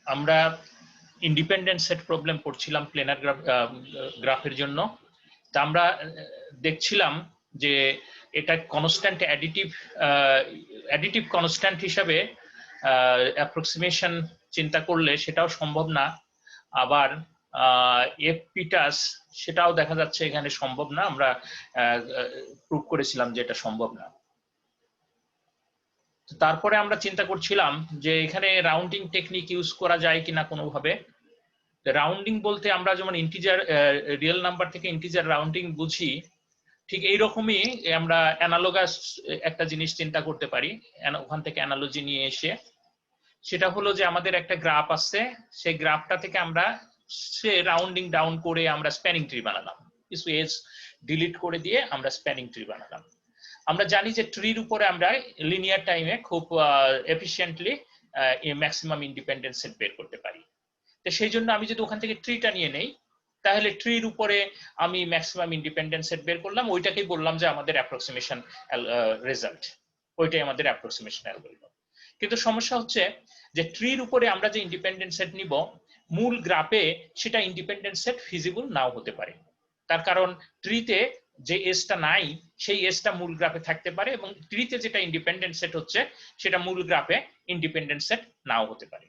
আমরা independent set problem পড়ছিলাম planer গ্রাফের জন্য। তা আমরা দেখছিলাম যে এটা কনস্ট্যান্ট অ্যাডিটিভ কনস্ট্যান্ট হিসাবে অ্যাপ্রক্সিমেশন চিন্তা করলে সেটাও সম্ভব না, আবার এফ পিটাস সেটাও দেখা যাচ্ছে এখানে সম্ভব না, আমরা প্রুভ করেছিলাম যে এটা সম্ভব না। তারপরে আমরা চিন্তা করছিলাম যে এখানে রাউন্ডিং টেকনিক ইউজ করা যায় কিনা কোনোভাবে। রাউন্ডিং বলতে আমরা যেমন ইন্টিজার রিয়েল নাম্বার থেকে ইন্টিজার রাউন্ডিং বুঝি, ঠিক এইরকমই আমরা অ্যানালোগাস একটা জিনিস চিন্তা করতে পারি ওখান থেকে অ্যানালজি নিয়ে এসে। সেটা হলো যে আমাদের একটা গ্রাফ আছে, সেই গ্রাফটা থেকে আমরা সে রাউন্ডিং ডাউন করে আমরা স্প্যানিং ট্রি বানালাম, কিছু এজ ডিলিট করে দিয়ে আমরা স্প্যানিং ট্রি বানালাম। আমরা জানি যে ট্রির উপরে আমরা লিনিয়ার টাইমে খুব এফিশিয়েন্টলি ম্যাক্সিমাম ইন্ডিপেন্ডেন্স সেট বের করতে পারি। তো সেই জন্য আমি যদি ওখান থেকে ট্রিটা নিয়ে নেই, তাহলে ট্রির উপরে আমি ম্যাক্সিমাম ইন্ডিপেন্ডেন্স সেট বের করলাম, ওইটাকেই বললাম যে আমাদের অ্যাপ্রক্সিমেশন রেজাল্ট, ওইটাই আমাদের অ্যাপ্রক্সিমেশন অ্যালগরিদম। কিন্তু সমস্যা হচ্ছে যে ট্রির উপরে আমরা যে ইন্ডিপেন্ডেন্ট সেট নিব, মূল গ্রাফে সেটা ইন্ডিপেন্ডেন্ট সেট ফিজিবল নাও হতে পারে। তার কারণ ট্রিতে যে এজটা নাই সেই এজটা মূল গ্রাফে থাকতে পারে, এবং ট্রিতে যেটা ইন্ডিপেন্ডেন্ট সেট হচ্ছে সেটা মূল গ্রাফে ইন্ডিপেন্ডেন্ট সেট নাও হতে পারে।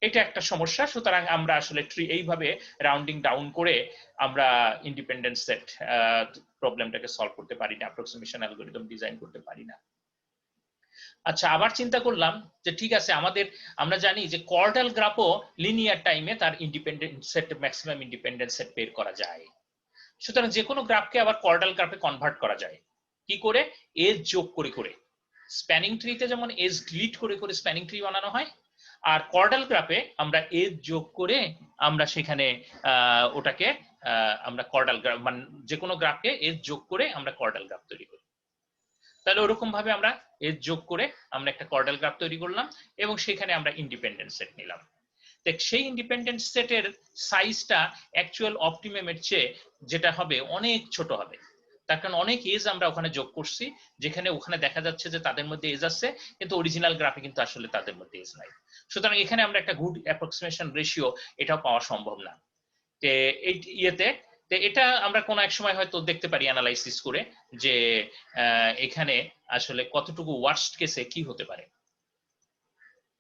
এটা একটা সমস্যা। সুতরাং আমরা আসলে ট্রি এইভাবে রাউন্ডিং ডাউন করে আমরা ইন্ডিপেন্ডেন্ট সেট প্রবলেমটাকে সলভ করতে পারি না, অ্যাপ্রক্সিমেশন অ্যালগরিদম ডিজাইন করতে পারি না। আচ্ছা, আবার চিন্তা করলাম যে ঠিক আছে, আমরা জানি যে কর্ডাল গ্রাফও লিনিয়ার টাইমে তার independent set maximum independent set বের করা যায়। সুতরাং যে কোনো গ্রাফকে আবার কর্ডাল গ্রাফে কনভার্ট করা যায় কি করে? এজ যোগ করে করে। স্প্যানিং ট্রিতে যেমন এজ ডিলিট করে করে স্প্যানিং ট্রি বানানো হয়, আর কর্ডাল গ্রাফে আমরা এজ যোগ করে আমরা সেখানে ওটাকে আমরা কর্ডাল গ্রাফ, মানে যে কোনো গ্রাফকে এজ যোগ করে আমরা কর্ডাল গ্রাফ তৈরি করি। তাহলে ওরকম ভাবে আমরা এজ যোগ করে আমরা একটা কর্ডাল গ্রাফ তৈরি করলাম, এবং সেখানে আমরা ইন্ডিপেন্ডেন্ট সেট নিলাম। সেই ইন্ডিপেন্ডেন্ট সেটের সাইজটা অ্যাকচুয়াল অপটিমামের চেয়ে যেটা হবে অনেক ছোট হবে, তার কারণ অনেক এজ আমরা ওখানে যোগ করছি, যেখানে ওখানে দেখা যাচ্ছে যে তাদের মধ্যে এজ আছে, কিন্তু অরিজিনাল গ্রাফে কিন্তু আসলে তাদের মধ্যে এজ নাই। সুতরাং এখানে আমরা একটা গুড অ্যাপ্রক্সিমেশন রেশিও এটাও পাওয়া সম্ভব না। এই ইয়েতে এটা আমরা কোনো এক সময় হয়তো দেখতে পারি অ্যানালাইসিস করে যে এখানে আসলে কতটুকু ওয়ার্স্ট কেসে কি হতে পারে,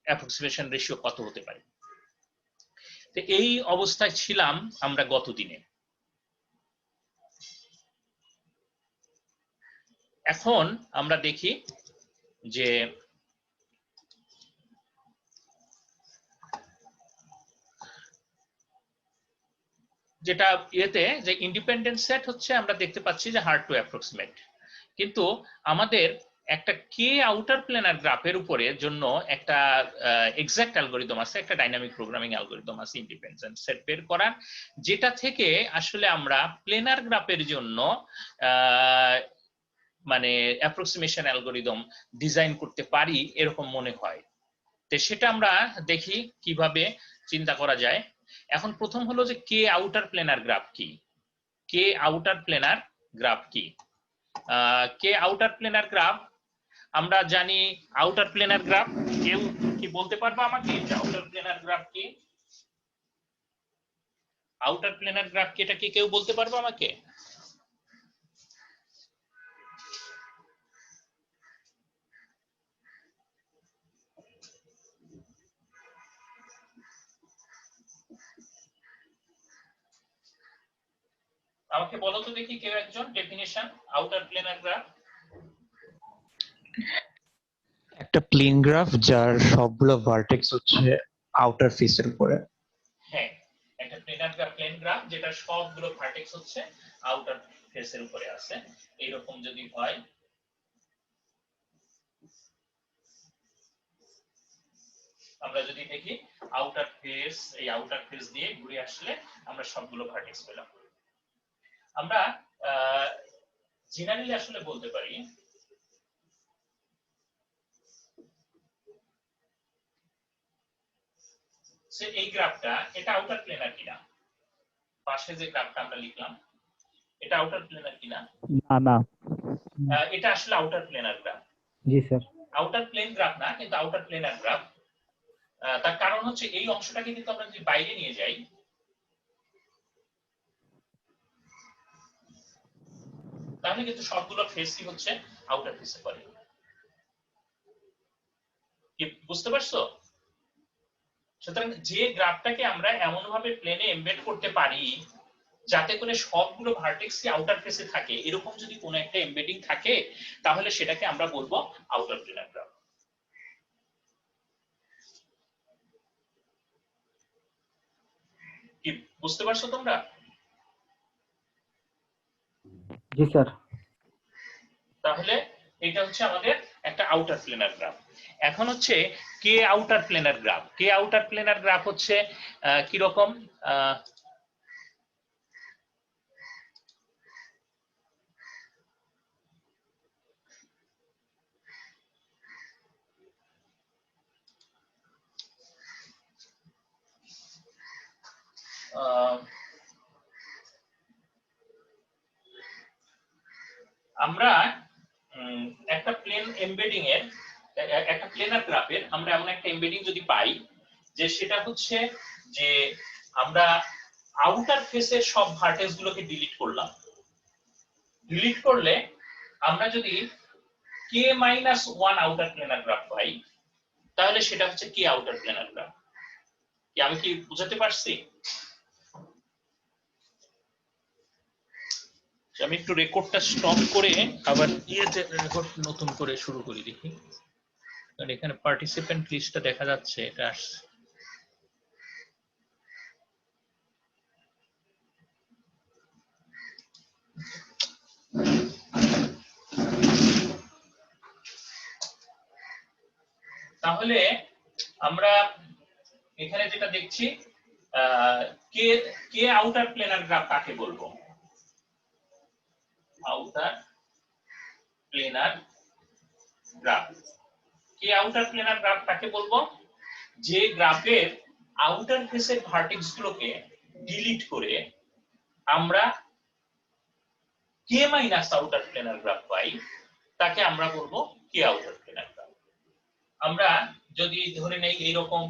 অ্যাপ্রক্সিমেশন রেশিও কত হতে পারে। তো এই অবস্থায় ছিলাম আমরা গত দিনে। এখন আমরা দেখি যে যেটা ইয়েতে যে ইন্ডিপেন্ডেন্ট সেট হচ্ছে আমরা দেখতে পাচ্ছি যে হার্ড টু অ্যাপ্রক্সিমেট, কিন্তু আমাদের একটা কে আউটার প্ল্যানার গ্রাফের উপরে জন্য একটা এক্সাক্ট অ্যালগরিদম আছে, একটা ডাইনামিক প্রোগ্রামিং অ্যালগরিদম আছে ইন্ডিপেন্ডেন্ট সেট বের করার, যেটা থেকে আসলে আমরা প্ল্যানার গ্রাফের জন্য মানে অ্যাপ্রক্সিমেশন অ্যালগরিদম ডিজাইন করতে পারি এরকম মনে হয়। তো সেটা আমরা দেখি কিভাবে চিন্তা করা যায়। এখন প্রথম হলো যে কে আউটার প্ল্যানার গ্রাফ কি। কে আউটার প্ল্যানার গ্রাফ কি? কে আউটার প্ল্যানার গ্রাফ আমরা জানি। আউটার প্ল্যানার গ্রাফ কেউ কি বলতে পারবে আমাকে আউটার প্ল্যানার গ্রাফ কি? আউটার প্ল্যানার গ্রাফ কি এটা কি কেউ বলতে পারবে আমাকে? আমাকে বলো তো দেখি কেউ একজন ডেফিনিশন আউটার প্ল্যানার গ্রাফ। একটা প্লেন গ্রাফ যার সবগুলো ভার্টেক্স হচ্ছে আউটার ফেসের উপরে। হ্যাঁ, একটা প্লেন গ্রাফ যেটা সবগুলো ভার্টেক্স হচ্ছে আউটার ফেসের উপরে আছে, এইরকম যদি হয় আমরা যদি দেখি আউটার ফেস, এই আউটার ফেস দিয়ে ঘুরে আসলে আমরা সবগুলো ভার্টেক্স পেলাম। আমরা জেনারেলি আসলে বলতে পারি যে এই গ্রাফটা এটা আউটার প্লেনার কিনা, পাশে যে গ্রাফটা আমরা লিখলাম এটা আউটার প্লেনার কিনা? না না, এটা আসলে আউটার প্লেনার গ্রাফ। জি স্যার। আউটার প্লেন গ্রাফ না, কিন্তু আউটার প্লেনার গ্রাফ। তার কারণ হচ্ছে এই অংশটাকে কিন্তু আমরা যদি বাইরে নিয়ে যাই, তাহলে কিন্তু সবগুলো ফেসই হচ্ছে আউটার ফেসে পড়ে। কি বুঝতে পারছো? সুতরাং যে গ্রাফটাকে আমরা এমন ভাবে প্লেনে এমবেড করতে পারি যাতে করে সবগুলো ভার্টেক্সই আউটার ফেসে থাকে, এরকম যদি কোনো একটা এমবেডিং থাকে, তাহলে সেটাকে আমরা বলবো আউটার প্লেনার গ্রাফ। কি বুঝতে পারছো তোমরা? জি স্যার। তাহলে এটা হচ্ছে আমাদের একটা আউটার প্লেনার গ্রাফ। এখন হচ্ছে কে আউটার প্লেনার গ্রাফ। কে আউটার প্লেনার গ্রাফ হচ্ছে কি রকম? আমরা একটা প্লেন এমবেডিং এর, একটা প্লেনার গ্রাফের আমরা এমন একটা এমবেডিং যদি পাই যে সেটা হচ্ছে যে আমরা আউটার ফেসের সব ভার্টেক্স গুলোকে ডিলিট করলাম। ডিলিট করলে আমরা যদি k-1 আউটার প্লেনার গ্রাফ পাই, তাহলে সেটা হচ্ছে কে আউটার প্লেনার গ্রাফ। আমি কি বুঝাতে পারছি? আমি একটু রেকর্ডটা স্টপ করে আবার রেকর্ড নতুন করে শুরু করি দেখি, কারণ এখানে পার্টিসিপেন্ট লিস্টটা দেখা যাচ্ছে, এটা আসছে। তাহলে আমরা এখানে যেটা দেখছি, কে কে আউটার প্লেনার গ্রাফ কাকে বলবো? Outer planar graph. কে আউটার প্লেনার গ্রাফ কাকে বলবো? যে গ্রাফের আউটার ফেসের ভার্টেক্স গুলোকে ডিলিট করে আমরা k- আউটার প্লেনার গ্রাফ পাই, তাকে আমরা বলবো কে আউটার প্লেনার গ্রাফ। আমরা যদি ধরে নেই এইরকম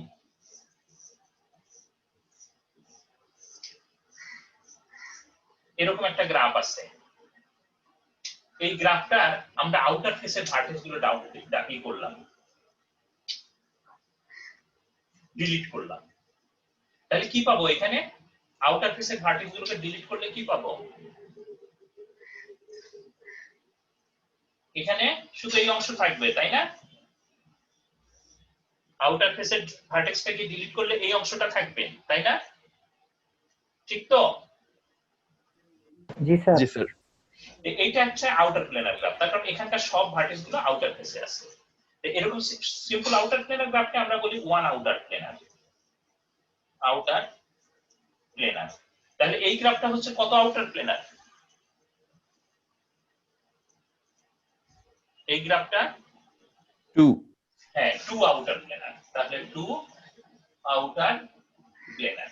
এরকম একটা গ্রাফ আছে, এই গ্রাফটার আমরা আউটার ফেসের ভার্টেক্স গুলো করলাম, ডিলিট করলাম, তাহলে কি পাবো? এখানে আউটার ফেসের ভার্টেক্স গুলোকে ডিলিট করলে কি পাবো? এখানে শুধু এই অংশ থাকবে, তাই না? আউটার ফেসের ভার্টেক্সটাকে ডিলিট করলে এই অংশটা থাকবে, তাই না? ঠিক তো? জি স্যার। জি স্যার। এইটা হচ্ছে আউটার প্লেনার গ্রাফ, তার কারণ এখানকার সব ভার্টেক্স গুলো আউটার ফেসে আছে। এরকম সিম্পল আউটার প্লেনার গ্রাফকে আমরা বলি one outer planer. Outer planer. তাহলে এই গ্রাফটা হচ্ছে কত আউটার প্লেনার? এই গ্রাফটা 2। হ্যাঁ, 2 আউটার প্লেনার। তাহলে 2 আউটার প্লেনার,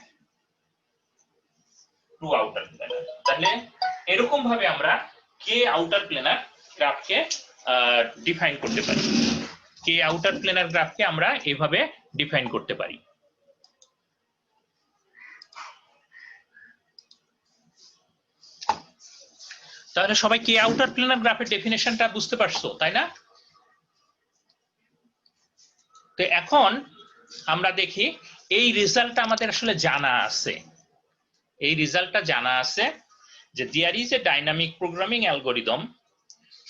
2 আউটার প্লেনার। তাহলে এরকম ভাবে আমরা কে আউটার প্লেনার গ্রাফকে ডিফাইন করতে পারি। কে আউটার প্লেনার গ্রাফকে আমরা এইভাবে ডিফাইন করতে পারি। তাহলে সবাই কে আউটার প্লেনার গ্রাফের ডেফিনেশনটা বুঝতে পারছো, তাই না? তো এখন আমরা দেখি এই রেজাল্টটা আমাদের আসলে জানা আছে। এই রেজাল্টটা জানা আছে যে there is a dynamic programming algorithm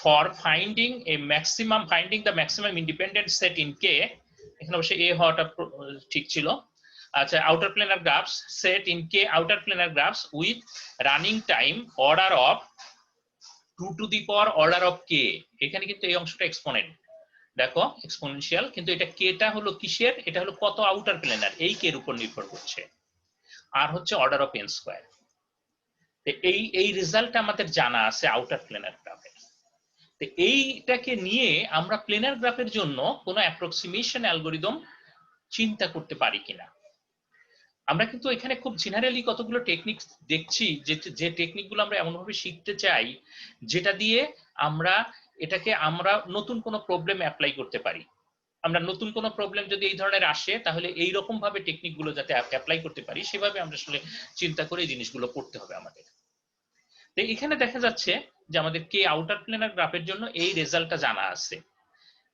for finding the maximum independent set in K। এখানে অবশ্যই a হওয়াটা ঠিক ছিল। আচ্ছা, outer planar graphs set in K outer planar graphs with running time order of 2 to the power order of K। এখানে কিন্তু এই অংশটা এক্সপোনেন্ট, দেখো এক্সপোনেনশিয়াল, কিন্তু এটা কেটা হলো কিসের? এটা হলো কত আউটার প্লেনার, এই কে এর উপর নির্ভর করছে। আর হচ্ছে অর্ডার অফ n স্কয়ার। এই রেজাল্ট আমাদের জানা আছে আউটার প্লেনার গ্রাফের। তো এইটাকে নিয়ে আমরা প্লেনার গ্রাফের জন্য কোনো অ্যাপ্রক্সিমেশন অ্যালগরিদম চিন্তা করতে পারি কিনা। আমরা কিন্তু এখানে খুব জেনারেলি কতগুলো টেকনিক দেখছি, যে টেকনিকগুলো আমরা এমনভাবে শিখতে চাই যেটা দিয়ে আমরা এটাকে আমরা নতুন কোনো প্রবলেম অ্যাপ্লাই করতে পারি। আমরা নতুন কোনো প্রবলেম যদি এই ধরনের আসে তাহলে এই রকম ভাবে টেকনিক গুলো যাতে অ্যাপ্লাই করতে পারি সেভাবে আমরা আসলে চিন্তা করে এই জিনিসগুলো করতে হবে আমাদের। তো এখানে দেখা যাচ্ছে যে আমাদের কে আউটার প্লেনার গ্রাফের জন্য এই রেজাল্টটা জানা আছে।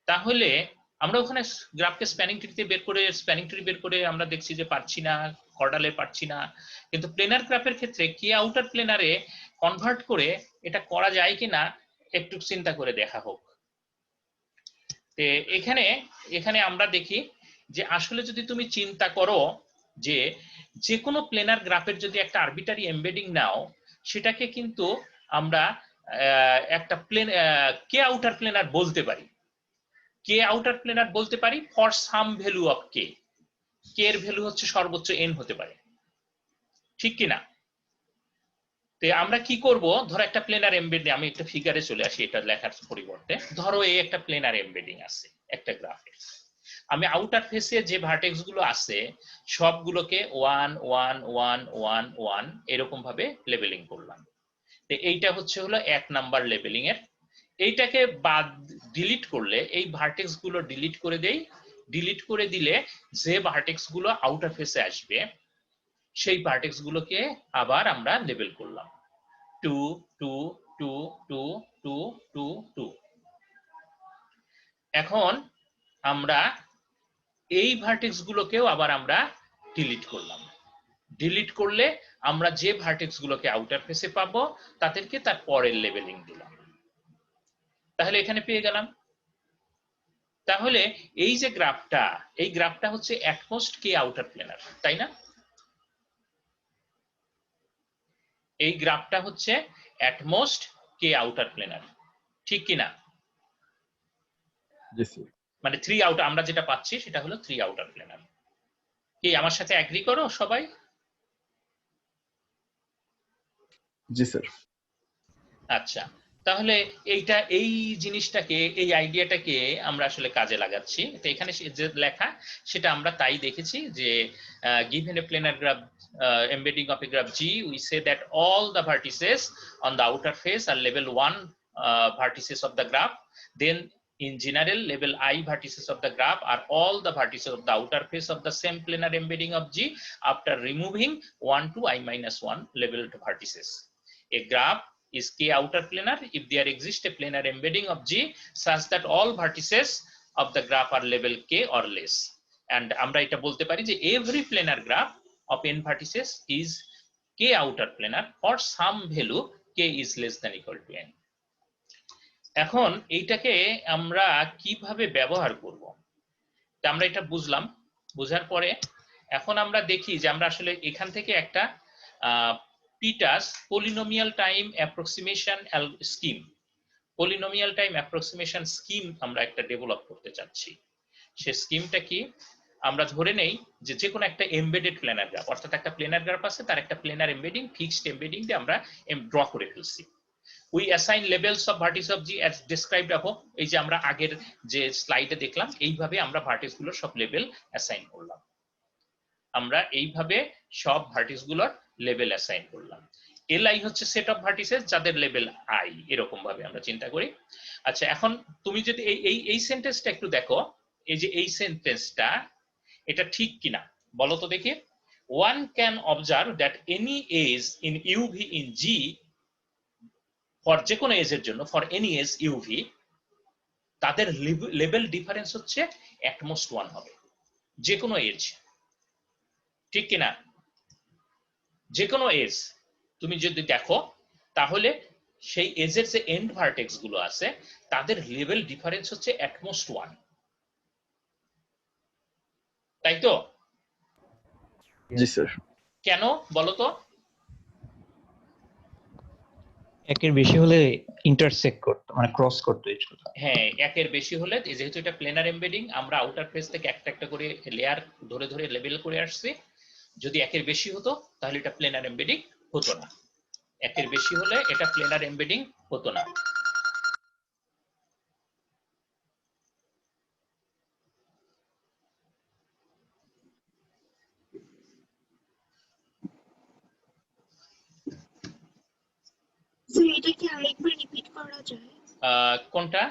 তাহলে আমরা ওখানে গ্রাফকে স্প্যানিং ট্রি বের করে আমরা দেখছি যে পারছি না, কর্ডালে পারছি না, কিন্তু প্লেনার গ্রাফের ক্ষেত্রে কে আউটার প্লেনারে কনভার্ট করে এটা করা যায় কিনা একটু চিন্তা করে দেখা হোক। তে এখানে এখানে আমরা দেখি যে আসলে যদি তুমি চিন্তা করো যে যে কোনো প্লেনার গ্রাফের যদি একটা আরবিটারি এমবেডিং নাও, সেটাকে কিন্তু আমরা একটা প্লেন কে আউটার প্লেনার বলতে পারি। কে আউটার প্লেনার বলতে পারি ফর সাম ভ্যালু অফ কে। কে এর ভ্যালু হচ্ছে সর্বোচ্চ এন হতে পারে, ঠিক কিনা? তো আমরা কি করব, ধরো একটা প্লেনার এমবেডিং, আমি একটা ফিগারে চলে আসি এটা লেখার পরিবর্তে। ধরো এই একটা প্লেনার এমবেডিং আছে একটা গ্রাফে, আমি আউটার ফেসে যে ভার্টেক্স গুলো আছে সবগুলোকে 1 1 1 1 1 এরকম ভাবে লেবেলিং করলাম। তো এইটা হচ্ছে হলো 1 নাম্বার লেবেলিং এর। এইটাকে বাদ ডিলিট করলে এই ভার্টেক্স গুলো ডিলিট করে দেই। ডিলিট করে দিলে যে ভার্টেক্স গুলো আউটার ফেসে আসবে সেই ভার্টেক্স গুলোকে আবার আমরা লেবেল করলাম 2 2 2 2 2 2 2। এখন আমরা এই ভার্টেক্স গুলোকেও আবার আমরা ডিলিট করলাম। ডিলিট করলে আমরা যে ভার্টেক্স গুলোকে আউটার ফেসে পাবো তাদেরকে তার পরের লেবেলিং দিলাম। তাহলে এখানে পেয়ে গেলাম। তাহলে এই যে গ্রাফটা, এই গ্রাফটা হচ্ছে অ্যাটমোস্ট কে আউটার প্লেনার, তাই না? এই গ্রাফটা হচ্ছে অ্যাটমোস্ট কে আউটার প্লেনার, ঠিক কিনা? মানে 3 আউটার আমরা যেটা পাচ্ছি সেটা হলো 3 আউটার প্লেনার। কি আমার সাথে এগ্রি করো সবাই? জি স্যার। আচ্ছা, তাহলে এইটা এই জিনিসটাকে এই আইডিয়াটাকে আমরা আসলে কাজে লাগাচ্ছি। তো এখানে যে লেখা সেটা আমরা তাই দেখেছি যে given a planar graph embedding of a graph G, we say that all the vertices on the outer face are level 1 vertices of the graph. Then in general, level I vertices of the graph are all the vertices of the outer face of the same planar embedding of G after removing 1 to I minus 1 leveled vertices. A graph is K outer planar if there exists a planar embedding of G such that all vertices of the graph are level K or less. And আমরা এটা বলতে পারি যে every planar graph of n vertices is K outer planar for some value K is less than equal to n. এখন এইটাকে আমরা কিভাবে ব্যবহার করব? তা আমরা এটা বুঝলাম। বোঝার পরে এখন আমরা দেখি যে আমরা আসলে এখান থেকে একটা PITAS polynomial time approximation scheme, polynomial time approximation scheme আমরা একটা ডেভেলপ করতে চাচ্ছি। সে স্কিমটা কি? আমরা ধরে নেই যে যে কোনো একটা এমবেডেড প্ল্যানার গ্রাফ, অর্থাৎ একটা প্ল্যানার গ্রাফ আছে, তার একটা প্ল্যানার এমবেডিং, ফিক্সড এমবেডিং দিয়ে আমরা ড্র করে ফেলছি। We assign labels of vertices of G as described above. এই যে আমরা আগের যে স্লাইডে দেখলাম এইভাবে আমরা ভার্টিস গুলোর সব লেভেল অ্যাসাইন করলাম। আমরা এইভাবে সব ভার্টিস গুলোর লেভেল অ্যাসাইন করলাম। Li হচ্ছে সেট অফ ভার্টিসেস যাদের লেভেল I, এরকম ভাবে আমরা চিন্তা করি। আচ্ছা, এখন তুমি যদি এই সেন্টেন্সটা একটু দেখো, এই যে এই সেন্টেন্সটা এটা ঠিক কিনা বলো তো দেখি। One can observe that any age in UV in G, for যে কোনো এজের জন্য, ফর এনি এজ ইউভি, তাদের লেভেল ডিফারেন্স হচ্ছে অ্যাটমোস্ট 1 হবে, যে কোনো এজ, ঠিক কিনা? যে কোনো এজ তুমি যদি দেখো তাহলে সেই এজের যে এন্ড ভার্টেক্স গুলো আছে তাদের লেভেল ডিফারেন্স হচ্ছে অ্যাটমোস্ট 1, তাই তো? জি স্যার। কেন বলো তো? একের বেশি হলে ইন্টারসেক্ট করতে, মানে ক্রস করতে। হ্যাঁ, একের বেশি হলে, যেহেতু এটা প্লেনার এমবেডিং, আমরা আউটার ফেস থেকে একটা একটা করে লেয়ার ধরে ধরে লেবেল করে আসছি। যদি একের বেশি হতো তাহলে এটা প্লেনার এমবেডিং হতো না। একের বেশি হলে এটা প্লেনার এমবেডিং হতো না। স্যার এটা কি আরেকবার রিপিট করা যায়? কোনটা?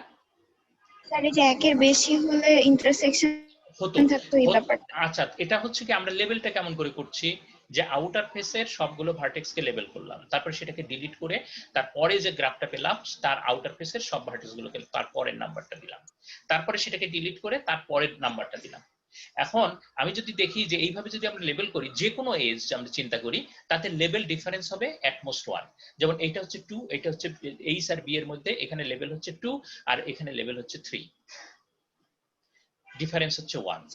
স্যার এই যে একের বেশি হলে ইন্টারসেকশন হতো থাকতো এই ব্যাপারটা। আচ্ছা, এটা হচ্ছে কি আমরা লেভেলটা কেমন করে করছি, যে আউটার ফেসের সবগুলো ভার্টেক্সকে লেবেল করলাম, তারপর সেটাকে ডিলিট করে তারপরে যে গ্রাফটা পেলাম তার আউটার ফেসের সব ভার্টেক্সগুলোকে তারপরের নাম্বারটা দিলাম, তারপরে সেটাকে ডিলিট করে তারপরের নাম্বারটা দিলাম। এখন আমি যদি দেখি যে এইভাবে যদি আমরা লেবেল করি, যে কোনো এজ আমরা চিন্তা করি, তাতে লেবেল ডিফারেন্স হবে অ্যাটমোস্ট 1। যেমন এটা হচ্ছে 2, এটা হচ্ছে এইচ আর বি এর মধ্যে, এখানে লেভেল হচ্ছে 2 আর এখানে লেভেল হচ্ছে 3, ডিফারেন্স হচ্ছে 1।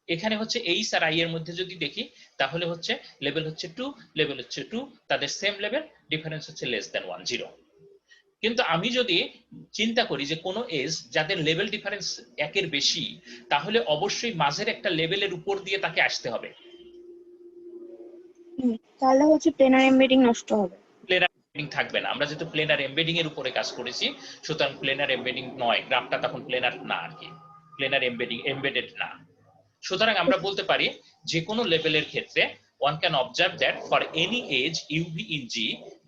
এখানে হচ্ছে এইচ আর আই এর মধ্যে যদি দেখি তাহলে হচ্ছে লেভেল হচ্ছে 2, লেভেল হচ্ছে 2, তাদের সেম লেভেল, ডিফারেন্স হচ্ছে লেস দ্যান 1, 0। কিন্তু আমি যদি চিন্তা করি যে কোনো এজ যাদের লেভেল ডিফারেন্স একের বেশি, তাহলে অবশ্যই মাঝের একটা লেভেলের উপর দিয়ে তাকে আসতে হবে, তাহলে হচ্ছে প্লেনার এমবেডিং নষ্ট হবে। প্লেনার এমবেডিং থাকবে না। আমরা যেহেতু প্লেনার এমবেডিং এর উপরে কাজ করেছি, সুতরাং প্লেনার এমবেডিং নয়, গ্রাফটা তখন প্লেনার না আর কি, প্লেনার এমবেডিং এমবেডেড না। সুতরাং আমরা বলতে পারি যে কোনো লেভেলের ক্ষেত্রে one can observe that for any age uv in g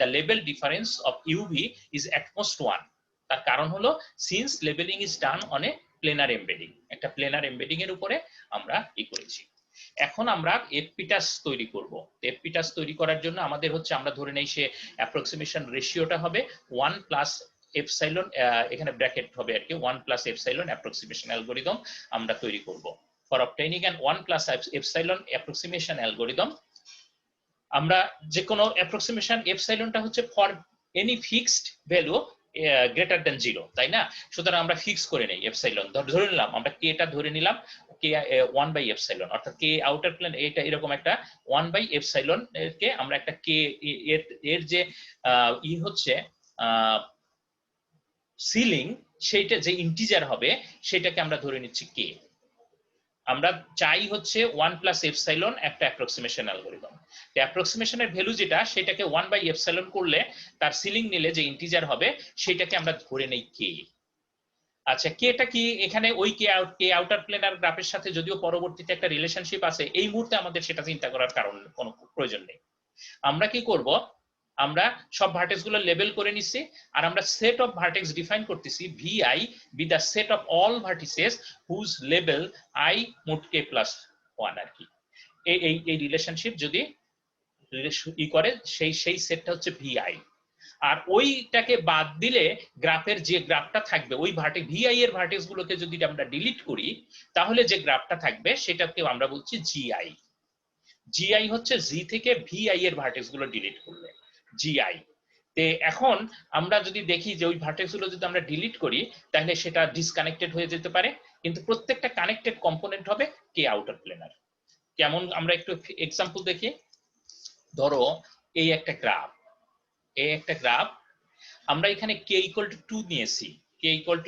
the level difference of uv is at most 1। তার কারণ হলো since labeling is done on a planar embedding, একটা প্লেনার এমবেডিং এর উপরে আমরা করেছি। এখন আমরা এফপিটাস তৈরি করব। এফপিটাস তৈরি করার জন্য আমাদের হচ্ছে, আমরা ধরে নেই সে অ্যাপ্রক্সিমেশন রেশিওটা হবে 1 প্লাস এপসাইলন, এখানে ব্র্যাকেট হবে আর কি, 1 প্লাস এপসাইলন অ্যাপ্রক্সিমেশন অ্যালগরিদম আমরা তৈরি করব। For obtaining an 1 plus epsilon approximation algorithm, আমরা যে কোনো অ্যাপ্রক্সিমেশন এপসাইলনটা হচ্ছে for any fixed value greater than 0, তাই না? সুতরাং আমরা ফিক্স করে নেই এপসাইলন, ধরে নিলাম আমরা কে টা ধরে নিলাম কে 1 বাই এপসাইলন, অর্থাৎ কে আউটার প্লেন এটা এরকম একটা 1 বাই এপসাইলন কে আমরা একটা কে এর যে হচ্ছে সিলিং, সেইটা যে ইন্টিজার হবে সেটাকে আমরা ধরে নিচ্ছি কে। আমরা চাই হচ্ছে 1 প্লাস এপসাইলন একটা অ্যাপ্রক্সিমেশন অ্যালগরিদম। অ্যাপ্রক্সিমেশনের ভ্যালু যেটা, সেটাকে 1 বাই এপসাইলন করলে তার সিলিং নিলে যে ইন্টিজার হবে সেটাকে আমরা ধরে নেই কে। আচ্ছা, কেটা কি এখানে ওই কে আউটার প্লেনার গ্রাফের সাথে যদিও পরবর্তীতে একটা রিলেশনশিপ আছে, এই মুহূর্তে আমাদের সেটা চিন্তা করার কারণ কোনো প্রয়োজন নেই। আমরা কি করব, আমরা সব ভার্টেক্স গুলো লেবেল করে নিছি, আর আমরা সেট অফ ভার্টেক্স ডিফাইন করতেছি vi be the set of all vertices whose label i মোট k প্লাস 1 আর কি। এই রিলেশনশিপ যদি করে সেই সেটটা হচ্ছে vi। আর ওইটাকে বাদ দিলে গ্রাফের যে গ্রাফটা থাকবে, ওই vi এর ভার্টেক্স গুলোকে যদি আমরা ডিলিট করি, তাহলে যে গ্রাফটা থাকবে সেটাকে আমরা বলছি gi। gi হচ্ছে জি থেকে vi এর ভার্টেক্স গুলো ডিলিট করলে gi। তে এখন আমরা যদি দেখি যে ওই ভার্টেক্স গুলো যদি আমরা ডিলিট করি, তাহলে সেটা ডিসকানেক্টেড হয়ে যেতে পারে, কিন্তু প্রত্যেকটা কানেক্টেড কম্পোনেন্ট হবে কে আউটার প্লেনার। কেমন, আমরা একটু এক্সাম্পল দেখি। ধরো এই একটা গ্রাফ, আমরা এখানে কে ইকুয়াল টু 2 নিয়েছি, কে ইকুয়াল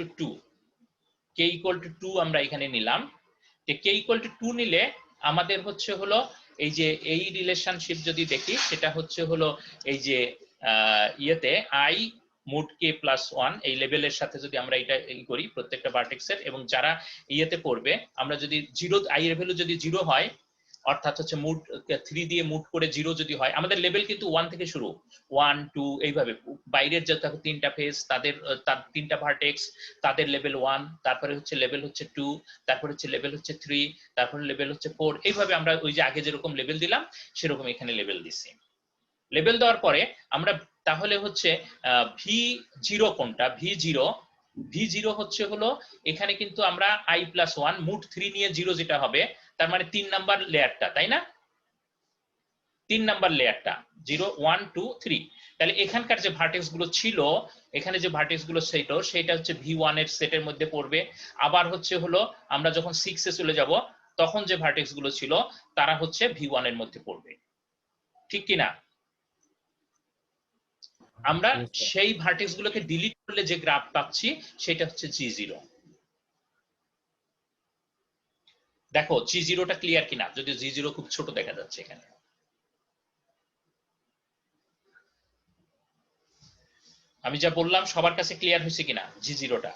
টু 2 আমরা এখানে নিলাম। কে ইকুয়াল টু 2 নিলে আমাদের হচ্ছে হলো এই যে এই রিলেশনশিপ যদি দেখি, সেটা হচ্ছে হলো এই যে ইয়েতে i মোট k প্লাস 1 এই লেভেলের সাথে যদি আমরা এটা করি প্রত্যেকটা ভার্টেক্সের, এবং যারা ইয়েতে পড়বে, আমরা যদি 0 i এর ভ্যালু যদি 0 হয়, অর্থাৎ হচ্ছে মুড 3 দিয়ে মুড করে 0 যদি হয়, আমাদের লেভেল কিন্তু 1 থেকে শুরু, 1 2 এইভাবে। বাইরের যে তিনটা ফেজ তাদের তার তিনটা ভার্টেক্স, তাদের লেভেল 1, তারপরে হচ্ছে লেভেল হচ্ছে 2, তারপরে হচ্ছে লেভেল হচ্ছে 3, তারপরে লেভেল হচ্ছে 4, এইভাবে আমরা ওই যে আগে যেরকম লেভেল দিলাম সেরকম এখানে লেভেল দিছি। লেভেল দেওয়ার পরে আমরা তাহলে হচ্ছে v0 কোনটা, v0 হচ্ছে হলো এখানে কিন্তু আমরা i প্লাস 1 মুড 3 নিয়ে 0 যেটা হবে, তার মানে 3 নাম্বার লেয়ারটা, তাই না? 3 নাম্বার লেয়ারটা 0 1 2 3। তাহলে এখানকার যে ভার্টেক্স গুলো ছিল, এখানে যে ভার্টেক্স গুলো সেটা হচ্ছে v1 এর সেটের মধ্যে পড়বে। আবার হচ্ছে হলো আমরা যখন 6 এ চলে যাব, তখন যে ভার্টেক্স গুলো ছিল তারা হচ্ছে v1 এর মধ্যে পড়বে, ঠিক কি না? আমরা সেই ভার্টেক্স গুলোকে ডিলিট করলে যে গ্রাফ পাচ্ছি সেটা হচ্ছে g0। দেখো g0টা ক্লিয়ার কিনা, যদি g0 খুব ছোট দেখা যাচ্ছে এখানে। আমি যা বললাম সবার কাছে ক্লিয়ার হয়েছে কিনা g0টা?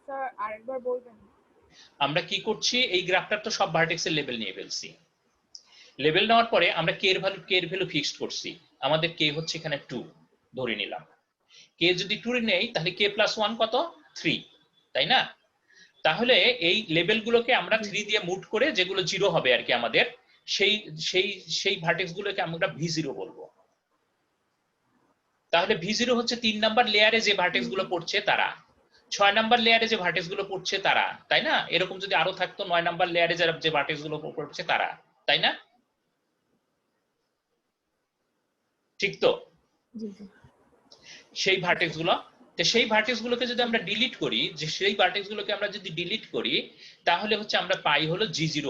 স্যার আরেকবার বলবেন? আমরা কি করছি, এই গ্রাফটার তো সব ভার্টেক্সের লেভেল নিয়ে ফেলছি। লেভেল নেওয়ার পরে আমরা কে এর ভ্যালু ফিক্সড করছি, আমাদের কে হচ্ছে এখানে 2 ধরে নিলাম। কে যদি 2 নেই তাহলে কে প্লাস 1 কত 3, তাই না? তাহলে এই লেভেলগুলোকে আমরা 3 দিয়ে মুভ করে যেগুলো 0 হবে আর কি আমাদের, সেই সেই সেই ভার্টেক্স গুলোকে আমরা V0 বলবো। তাহলে V0 হচ্ছে 3 নাম্বার লেয়ারে যে ভার্টেক্স গুলো পড়ছে তারা, 6 নাম্বার লেয়ারে যে ভার্টেক্স গুলো পড়ছে তারা, তাই না? এরকম যদি আরো থাকতো 9 নাম্বার লেয়ারে যে ভার্টেক্স গুলো পড়ছে তারা, তাই না? ঠিক তো? সেই ভার্টেক্স গুলো, তো সেই ভার্টেক্স গুলোকে যদি আমরা ডিলিট করি, যে সেই ভার্টেক্স গুলোকে আমরা যদি ডিলিট করি তাহলে হচ্ছে আমরা পাই হলো G0,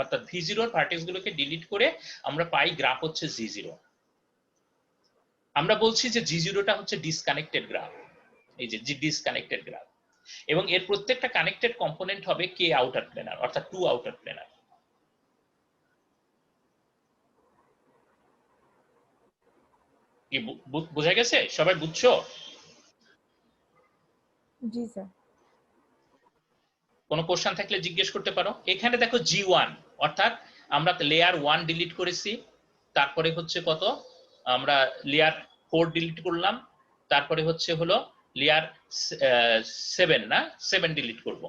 অর্থাৎ V0 এর ভার্টেক্স গুলোকে ডিলিট করে আমরা পাই গ্রাফ হচ্ছে G0। আমরা বলছি যে G0 টা হচ্ছে ডিসকানেক্টেড গ্রাফ, এই যে ডিসকানেক্টেড গ্রাফ, এবং এর প্রত্যেকটা কানেক্টেড কম্পোনেন্ট হবে কে আউটার প্লেনার, অর্থাৎ 2 আউটার প্লেনার। কি বোঝা গেছে? সবাই বুঝছো? জি স্যার। কোনো কোশ্চেন থাকলে জিজ্ঞেস করতে পারো। এখানে দেখো G1, অর্থাৎ আমরা লেয়ার 1 ডিলিট করেছি, তারপরে হচ্ছে কত আমরা লেয়ার 4 ডিলিট করলাম, তারপরে হচ্ছে হলো লেয়ার 7 না 7 ডিলিট করব।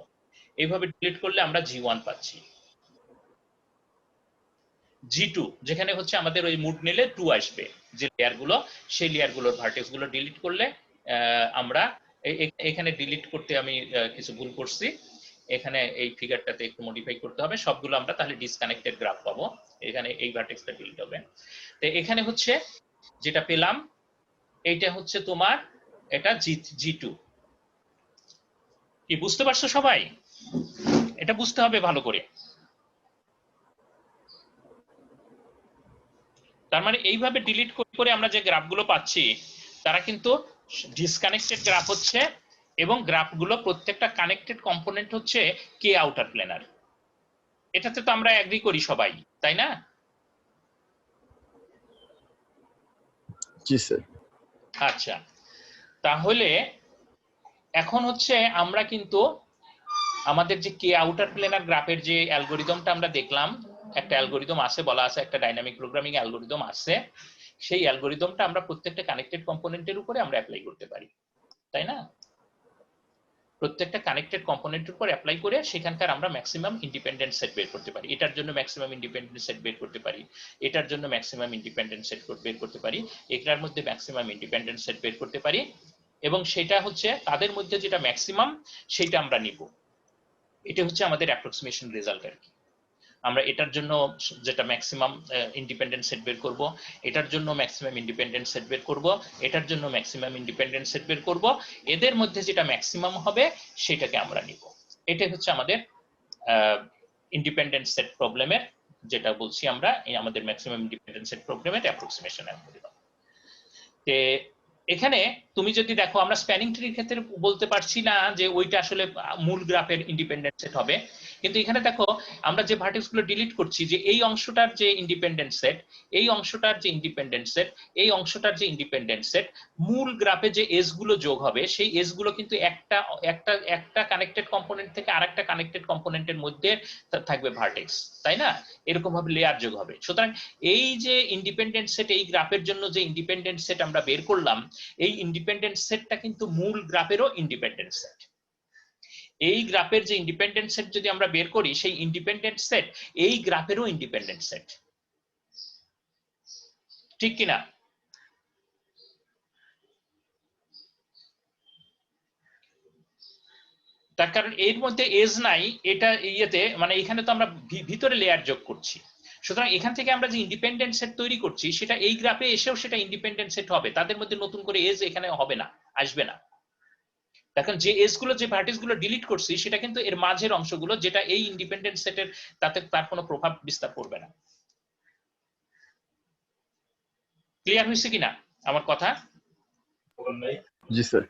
এইভাবে ডিলিট করলে আমরা G1 পাচ্ছি। G2 যেখানে হচ্ছে আমাদের ওই মুড নিলে 2 আসবে, যে লেয়ার গুলো সেই লেয়ার গুলোর ভার্টেক্স গুলো ডিলিট করলে আমরা এখানে ডিলিট করতে আমি কিছু ভুল করছি, এখানে এই ফিগারটাতে একটু মডিফাই করতে হবে, সবগুলো আমরা তাহলে ডিসকানেক্টেড গ্রাফ পাবো, এখানে এই ভার্টেক্সটা ডিলিট হবে। তো এখানে হচ্ছে যেটা পেলাম এইটা হচ্ছে তোমার এটা G2। কি বুঝতে পারছো সবাই? এটা বুঝতে হবে ভালো করে। তার মানে এইভাবে ডিলিট করে আমরা যে গ্রাফগুলো পাচ্ছি তারা কিন্তু ডিসকানেক্টেড গ্রাফ হচ্ছে, এবং গ্রাফগুলো প্রত্যেকটা কানেক্টেড কম্পোনেন্ট হচ্ছে কে আউটার প্লেনার। এটাতে তো আমরা এগ্রি করি সবাই, তাই না? জি স্যার। আচ্ছা, তাহলে এখন হচ্ছে আমরা কিন্তু আমাদের যে কে আউটার প্লেনার গ্রাফের যে অ্যালগরিদমটা আমরা দেখলাম, একটা অ্যালগরিদম আছে, বলা আছে একটা ডাইনামিক প্রোগ্রামিং অ্যালগরিদম আছে, সেই অ্যালগরিদমটা আমরা প্রত্যেকটা কানেক্টেড কম্পোনেন্টের উপরে আমরা অ্যাপ্লাই করতে পারি, তাই না? প্রত্যেকটা কানেক্টেড কম্পোনেন্টের উপর অ্যাপ্লাই করে সেখানকার আমরা ম্যাক্সিমাম ইন্ডিপেন্ডেন্ট সেট বের করতে পারি। এটার জন্য ম্যাক্সিমাম ইন্ডিপেন্ডেন্ট সেট বের করতে পারি, এটার জন্য ম্যাক্সিমাম ইন্ডিপেন্ডেন্ট সেট বের করতে পারি, এটার মধ্যে ম্যাক্সিমাম ইন্ডিপেন্ডেন্ট সেট বের করতে পারি, এবং সেটা হচ্ছে তাদের মধ্যে যেটা ম্যাক্সিমাম সেটা আমরা নিব। এটা হচ্ছে আমাদের অ্যাপ্রক্সিমেশন রেজাল্ট আর কি। আমরা এটার জন্য যেটা ম্যাক্সিমাম ইন্ডিপেন্ডেন্ট সেট বের করব, এটার জন্য ম্যাক্সিমাম ইন্ডিপেন্ডেন্ট সেট বের করব, এটার জন্য ম্যাক্সিমাম ইন্ডিপেন্ডেন্ট সেট বের করব, এদের মধ্যে যেটা ম্যাক্সিমাম হবে সেটাকে আমরা নিব। এটাই হচ্ছে আমাদের ইন্ডিপেন্ডেন্ট সেট প্রবলেমের, যেটা বলছি আমরা আমাদের ম্যাক্সিমাম ইন্ডিপেন্ডেন্ট সেট প্রবলেমের অ্যাপ্রক্সিমেশন অ্যালগরিদম। তে এখানে তুমি যদি দেখো আমরা স্প্যানিং ট্রির ক্ষেত্রে বলতে পারছি না যে ওইটা আসলে মূল গ্রাফের ইন্ডিপেন্ডেন্ট সেট হবে, কিন্তু এখানে দেখো আমরা যে ভার্টেক্স গুলো ডিলিট করছি, যে এই অংশটার যে ইন্ডিপেন্ডেন্ট সেট, এই অংশটার যে ইন্ডিপেন্ডেন্ট সেট, এই অংশটার যে ইন্ডিপেন্ডেন্ট সেট, মূল গ্রাফে যে এজ গুলো যোগ হবে সেই এজ গুলো কিন্তু একটা একটা একটা কানেক্টেড কম্পোনেন্ট থেকে আরেকটা কানেক্টেড কম্পোনেন্টের মধ্যে থাকবে ভার্টেক্স, তাই না? এরকম ভাবে লেয়ার যোগ হবে। সুতরাং এই যে ইন্ডিপেন্ডেন্ট সেট, এই গ্রাফের জন্য যে ইন্ডিপেন্ডেন্ট সেট আমরা বের করলাম, এই ইন্ডিপেন্ডেন্ট সেটটা কিন্তু মূল গ্রাফেরও ইন্ডিপেন্ডেন্ট সেট। এই গ্রাফের যে ইন্ডিপেন্ডেন্ট সেট যদি আমরা বের করি, সেই ইন্ডিপেন্ডেন্ট সেট এই গ্রাফেরও ইন্ডিপেন্ডেন্ট সেট, ঠিক কিনা? তার কারণ এর মধ্যে এজ নাই, এটা ইয়েতে মানে এখানে তো আমরা ভিতরে লেয়ার যোগ করছি, সুতরাং এখান থেকে আমরা যে ইন্ডিপেন্ডেন্ট সেট তৈরি করছি সেটা এই গ্রাফে এসেও সেটা ইন্ডিপেন্ডেন্ট সেট হবে, তাদের মধ্যে নতুন করে এজ এখানে হবে না, আসবে না। দেখেন যে এজ গুলো, যে ভার্টেক্স গুলো ডিলিট করছি সেটা কিন্তু এর মাঝের অংশগুলো, যেটা এই ইন্ডিপেন্ডেন্ট সেটের তাতে তার কোনো প্রভাব বিস্তার করবে না। ক্লিয়ার হয়েছে কিনা আমার কথা? জি স্যার।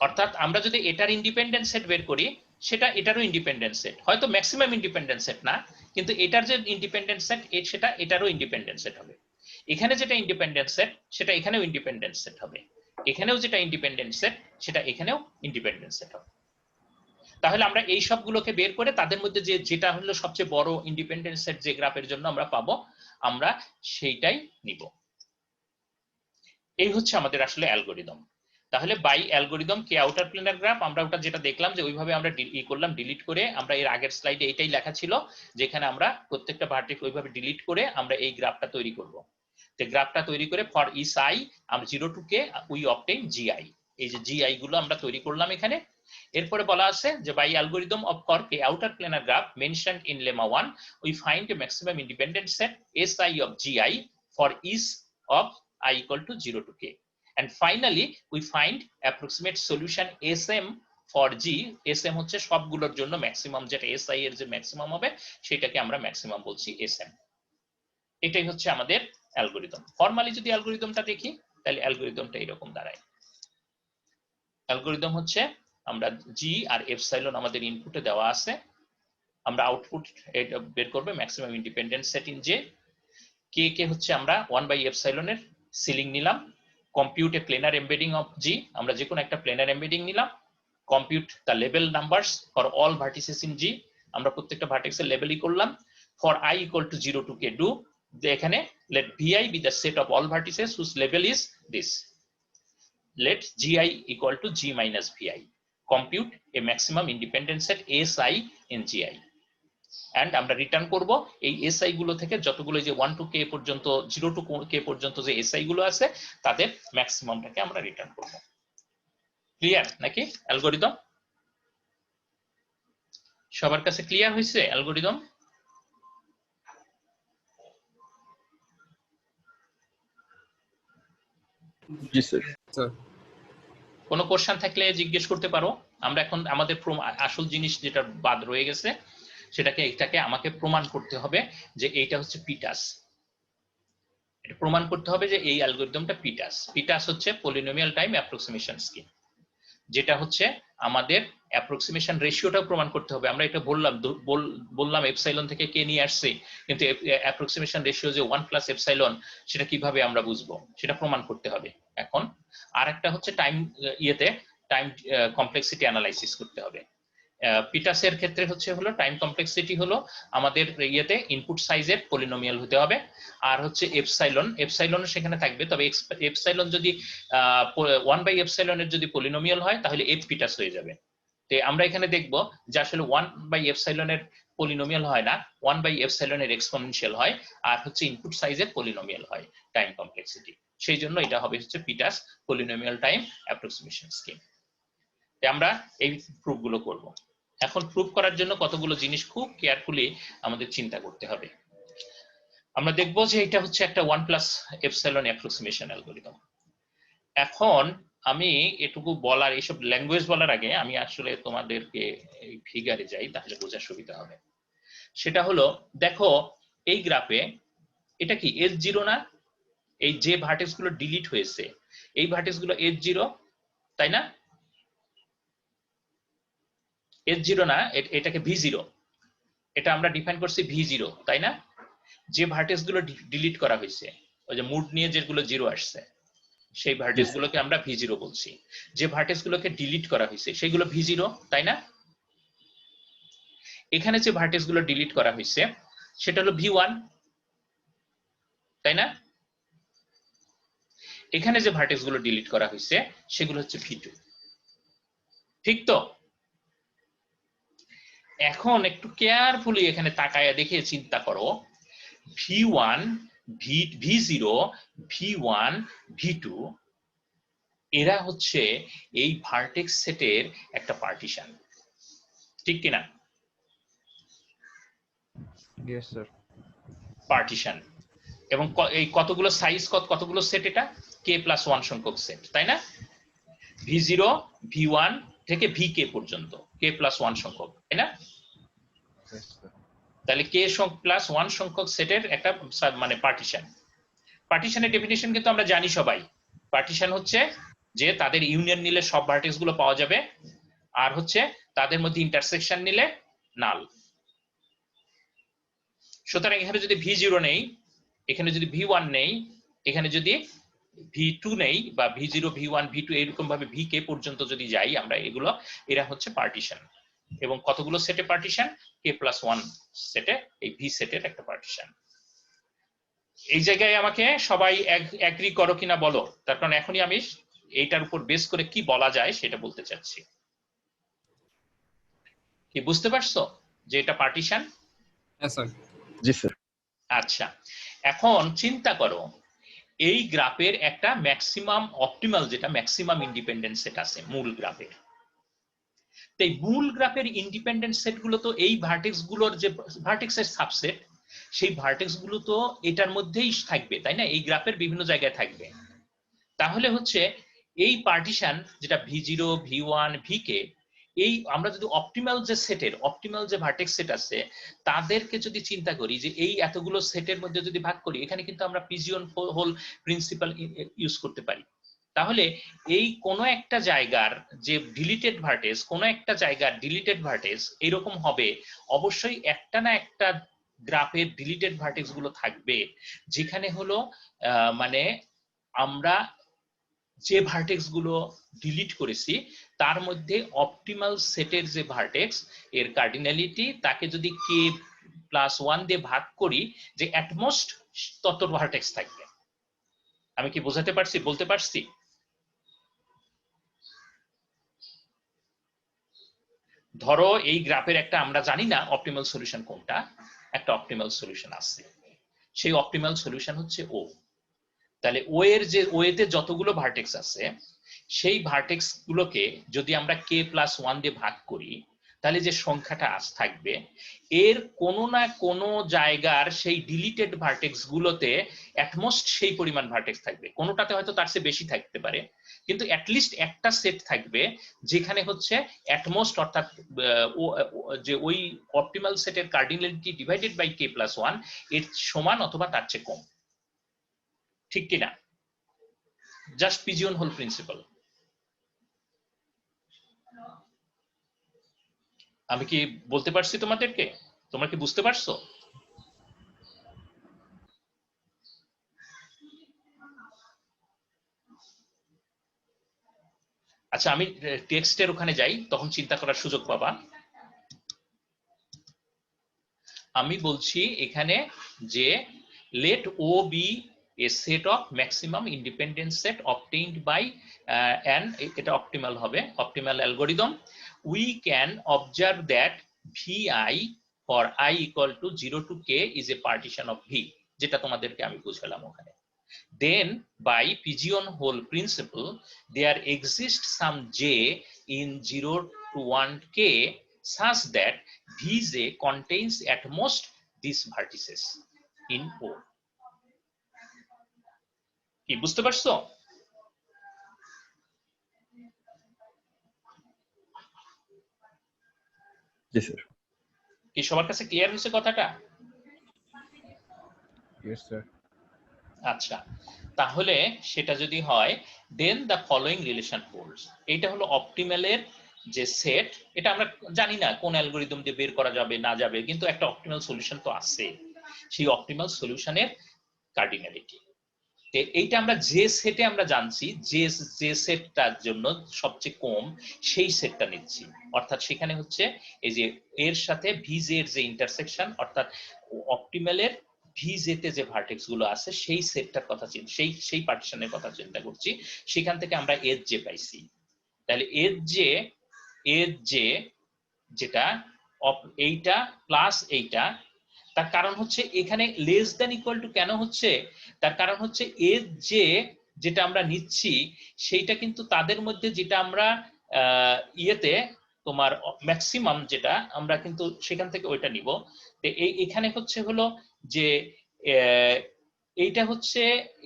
অর্থাৎ আমরা যদি এটার ইন্ডিপেন্ডেন্ট সেট বের করি, সেটা এটারও ইন্ডিপেন্ডেন্ট সেট, হয়তো ম্যাক্সিমাম ইন্ডিপেন্ডেন্ট সেট না, কিন্তু এটার যে ইন্ডিপেন্ডেন্ট সেট সেটা এটারও ইন্ডিপেন্ডেন্ট সেট হবে। এখানে যেটা ইন্ডিপেন্ডেন্ট সেট সেটা এখানেও ইন্ডিপেন্ডেন্ট সেট হবে, এখানেও যেটা ইন্ডিপেন্ডেন্ট সেট সেটা এখানেও ইন্ডিপেন্ডেন্ট সেট হবে। তাহলে আমরা এই সবগুলোকে বের করে তাদের মধ্যে যেটা হলো সবচেয়ে বড় ইন্ডিপেন্ডেন্ট সেট যে গ্রাফের জন্য আমরা পাবো আমরা সেইটাই নিব। এই হচ্ছে আমাদের আসলে অ্যালগোরিদম। তাহলে by algorithm K outer planar graph আমরা ওটা যেটা দেখলাম যে ওইভাবে আমরা করলাম, ডিলিট করে আমরা এর আগের স্লাইডে এটাই লেখা ছিল যেখানে আমরা প্রত্যেকটা ভার্টেক্স ওইভাবে ডিলিট করে আমরা এই গ্রাফটা তৈরি করব। তো গ্রাফটা তৈরি করে ফর ইচ আই আমরা 0 to k we obtain GI, এই যে জিআই গুলো আমরা তৈরি করলাম এখানে। এরপরে বলা আছে যে by algorithm of for K outer planar graph mentioned in lemma 1 we find a maximum independent set si of gi for each of I equal to 0 to k, and finally we find approximate solution sm for g। sm হচ্ছে সবগুলোর জন্য maximum, যেটা si এর যে maximum হবে সেটাকে আমরা maximum বলছি sm। এটাই হচ্ছে আমাদের অ্যালগোরিদম। ফর্মালি যদি অ্যালগোরিদমটা দেখি তাহলে অ্যালগোরিদমটা এরকম দাঁড়ায়। অ্যালগোরিদম হচ্ছে আমরা জি আর এপসাইলন আমাদের ইনপুটে দেওয়া আছে, আমরা আউটপুট বের করবে maximum independent set in G. কে কে হচ্ছে আমরা 1/epsilon এর সিলিং নিলাম, compute a planar embedding of G, আমরা যে কোনো একটা প্লেনার এমবেডিং নিলাম, compute the level numbers for all vertices in G, আমরা প্রত্যেকটা ভার্টেক্সের লেভেলই করলাম। For i equal to 0 to k do এখানে let vi be the set of all vertices whose level is this, let gi equal to g minus vi, compute a maximum independent set si in gi, and আমরা return করব এই SI গুলো থেকে যতগুলো যে 1 to k পর্যন্ত 0 to k পর্যন্ত যে এসআই গুলো আছে তাদের ম্যাক্সিমামটাকে আমরা রিটার্ন করব। ক্লিয়ার নাকি অ্যালগোরিদম? সবার কাছে ক্লিয়ার হয়েছে অ্যালগোরিদম? জি স্যার। কোনো কোশ্চেন থাকলে জিজ্ঞেস করতে পারো। আমরা এখন আমাদের আসল জিনিস যেটা বাদ রয়ে গেছে এটাকে আমাকে প্রমাণ করতে হবে যে এইটা হচ্ছে পিটাস। এটা প্রমাণ করতে হবে যে এই অ্যালগরিদমটা পিটাস। পিটাস হচ্ছে পলিনোমিয়াল টাইম অ্যাপ্রক্সিমেশন স্কিম, যেটা হচ্ছে আমাদের অ্যাপ্রক্সিমেশন রেশিওটাও প্রমাণ করতে হবে। আমরা এটা বললাম এপসাইলন থেকে কে নিয়ে আসছি, কিন্তু অ্যাপ্রক্সিমেশন রেশিও যে 1 + এপসাইলন সেটা কিভাবে আমরা বুঝবো সেটা প্রমাণ করতে হবে এখন। আর একটা হচ্ছে টাইম টাইম কমপ্লেক্সিটি অ্যানালাইসিস করতে হবে। পিটাসের ক্ষেত্রে হলো টাইম কমপ্লেক্সিটি হলো আমাদের ইনপুট সাইজের পলিনোমিয়াল হতে হবে, আর হচ্ছে এপসাইলন সেখানে থাকবে, তবে এপসাইলন যদি 1/epsilon এর যদি পলিনোমিয়াল হয় তাহলে এফ পিটাস হয়ে যাবে। তো আমরা এখানে দেখব যে আসলে 1/epsilon এর পলিনোমিয়াল হয় না, 1/epsilon এর এক্সপোনেনশিয়াল হয়, আর হচ্ছে ইনপুট সাইজের পলিনোমিয়াল হয় টাইম কমপ্লেক্সিটি। সেই জন্য এটা হবে হচ্ছে pitas polynomial time approximation scheme. আমরা এই প্রুফ গুলো করব। এখন প্রুফ করার জন্য কতগুলো জিনিস খুব কেয়ারফুলি আমাদের চিন্তা করতে হবে। আমরা দেখব যে এটা হচ্ছে একটা 1 + এপসাইলন অ্যাপ্রক্সিমেশন অ্যালগরিদম। এখন আমি এটুকু বলার, এইসব ল্যাঙ্গুয়েজ বলার আগে আমি আসলে তোমাদেরকে এই ফিগারে যাই, তাহলে বোঝার সুবিধা হবে। সেটা হলো দেখো এই গ্রাফে এটা কি S0 না? এই যে ভার্টেক্স গুলো ডিলিট হয়েছে এই ভার্টেক্স গুলো S0, তাই না? S0 না, এটাকে V0, এটা আমরা ডিফাইন করছি V0, তাই না? যে ভার্টেক্স গুলো ডিলিট করা হয়েছে ওই যে মুড নিয়ে যেগুলো 0 আসছে সেই ভার্টেক্স গুলোকে আমরা V0 বলছি। যে ভার্টেক্স গুলোকে ডিলিট করা হয়েছে সেগুলো V0, তাই না? এখানে যে ভার্টেক্স গুলো ডিলিট করা হয়েছে সেটা হলো V1, তাই না? এখানে যে ভার্টেক্স গুলো ডিলিট করা হয়েছে সেগুলো হচ্ছে V2, ঠিক তো? এখন একটু কেয়ারফুলি এখানে তাকায়া দেখে চিন্তা করো, V1 V0 V1 V2 এরা হচ্ছে এই ভার্টেক্স সেটের একটা পার্টিশন, ঠিক কিনা? Yes, sir. পার্টিশন। এবং এই কতগুলো সাইজ, কতগুলো সেট, এটা k+1 সংখ্যক সেট, তাই না? V0 V1 থেকে VK পর্যন্ত k+1 সংখ্যক, তাই না? তাহলে k+1 সংখ্যক সেটের একটা মানে পার্টিশন। পার্টিশনের ডেফিনিশন কিন্তু আমরা জানি সবাই। পার্টিশন হচ্ছে যে তাদের ইউনিয়ন নিলে সব ভার্টেক্স গুলো পাওয়া যাবে, আর হচ্ছে তাদের মধ্যে ইন্টারসেকশন নিলে নাল। সুতরাং এখানে যদি V0 নেই, এখানে যদি V1 নেই, এখানে যদি V2 নেই, বা V0 V1 V2 এরকম ভাবে VK পর্যন্ত যদি যাই আমরা, এরা হচ্ছে পার্টিশন। এবং কতগুলো সেটে পার্টিশন, k+1 সেটে, এই ভি সেটের একটা পার্টিশন। এই জায়গায় আমাকে সবাই এগ্রি করো কিনা বলো, তার কারণ এখনই আমি এইটার উপর বেস করে কি বলা যায় সেটা বলতে চাচ্ছি। কি বুঝতে পারছো যে এটা পার্টিশন? হ্যাঁ স্যার। জি স্যার। আচ্ছা, এখন চিন্তা করো এই গ্রাফের একটা ম্যাক্সিমাম অপটিমাল, যেটা ম্যাক্সিমাম ইন্ডিপেন্ডেন্ট সেট আছে মূল গ্রাফের। তাই মূল গ্রাফের ইন্ডিপেন্ডেন্ট সেট গুলো তো এই ভার্টেক্স গুলোর যে ভার্টেক্সের সাবসেট, সেই ভার্টেক্স গুলো তো এটার মধ্যেই থাকবে, তাই না? এই গ্রাফের বিভিন্ন জায়গায় থাকবে। তাহলে হচ্ছে এই পার্টিশন যেটা v0, v1, vk, এই আমরা যদি অপটিমাল যে সেটের অপটিমাল যে ভার্টেক্স সেট আছে তাদেরকে যদি চিন্তা করি যে এই এতগুলো সেটের মধ্যে যদি ভাগ করি, এখানে কিন্তু আমরা পিজিয়ন হোল প্রিন্সিপাল ইউজ করতে পারি। তাহলে এই কোন একটা জায়গার যে ডিলিটেড ভার্টেক্স, কোন একটা জায়গার ডিলিটেড ভার্টেক্স এরকম হবে, অবশ্যই একটা না একটা গ্রাফের ডিলিটেড ভার্টেক্স গুলো থাকবে, যেখানে হলো মানে আমরা যে ভার্টেক্স গুলো ডিলিট করেছি তার মধ্যে অপটিমাল সেটের যে ভার্টেক্স এর কার্ডিনালিটি, তাকে যদি k+1 দিয়ে ভাগ করি, যে অ্যাটমোস্ট তত ভার্টেক্স থাকবে। আমি কি বোঝাতে পারছি, বলতে পারছি? ধরো এই গ্রাফের একটা, আমরা জানি না অপটিমাল সলিউশন কোনটা, একটা অপটিমাল সলিউশন আছে, সেই অপটিমাল সলিউশন হচ্ছে ও। তাহলে ও এর যে ওয়েতে যতগুলো ভার্টেক্স আছে, সেই ভার্টেক্স গুলোকে যদি আমরা k+1 দিয়ে ভাগ করি, তাহলে যে সংখ্যাটা থাকবে এর কোনো না কোনো জায়গার সেই ডিলিটেড ভার্টেক্স গুলোতে অ্যাটমোস্ট সেই পরিমাণ ভার্টেক্স থাকবে। কোনোটাতে হয়তো তার চেয়ে বেশি থাকতে পারে, কিন্তু অ্যাটলিস্ট একটা সেট থাকবে যেখানে হচ্ছে অ্যাটমোস্ট, অর্থাৎ যে ওই অপটিমাল সেটের কার্ডিনালিটি ডিভাইডেড বাই k+1 এর সমান অথবা তার চেয়ে কম। ঠিক কিনা? Just pigeon hole principle. আমি কি বলতে পারছি তোমাদেরকে? তোমরা কি বুঝতে পারছো? আচ্ছা, আমি টেক্সটের ওখানে যাই, তখন চিন্তা করার সুযোগ পাবা। আমি বলছি এখানে যে let O be a set of maximum independent set obtained by an, এটা অপটিমাল হবে, optimal algorithm. We can observe that vi for I equal to 0 to k is a partition of v, যেটা তোমাদেরকে আমি বুঝালাম ওখানে। Then by pigeon hole principle there exists some j in 0 to 1k such that vj contains at most these vertices in O. কি বুঝতে পারছো? জি sir. কি সবার কাছে ক্লিয়ার হয়েছে কথাটা? Yes sir. আচ্ছা, তাহলে সেটা যদি হয় দেন দ্য ফলোইং রিলেশন হোল্ডস। এটা হলো অপটিমালের যে সেট, এটা আমরা জানি না কোন অ্যালগরিদম দিয়ে বের করা যাবে না যাবে, কিন্তু একটা অপটিমাল সলিউশন তো আছে। সেই অপটিমাল সলিউশনের কার্ডিনালিটি, এইটা আমরা যে সেটে আমরা জানছি, যে সেটটার জন্য সবচেয়ে কম সেই সেটটা নিচ্ছি। অর্থাৎ সেখানে হচ্ছে এই যে এর সাথে ভিজে এর যে ইন্টারসেকশন, অর্থাৎ অপটিমালের ভিজেতে যে ভার্টেক্স গুলো আছে সেই সেটটার কথা সেই পার্টিশনের কথা চিন্তা করছি, সেখান থেকে আমরা এজ জে পাইছি। তাহলে এজ জে যেটা এইটা প্লাস এইটা, তার কারণ হচ্ছে এখানে লেস দ্যান ইকুয়াল টু কেন হচ্ছে, তার কারণ হচ্ছে এজ জে যেটা আমরা নিচ্ছি সেইটা কিন্তু তাদের মধ্যে যেটা আমরা ইয়েতে তোমার ম্যাক্সিমাম যেটা আমরা কিন্তু সেখান থেকে ওইটা নিব। এখানে হচ্ছে হলো যে এইটা হচ্ছে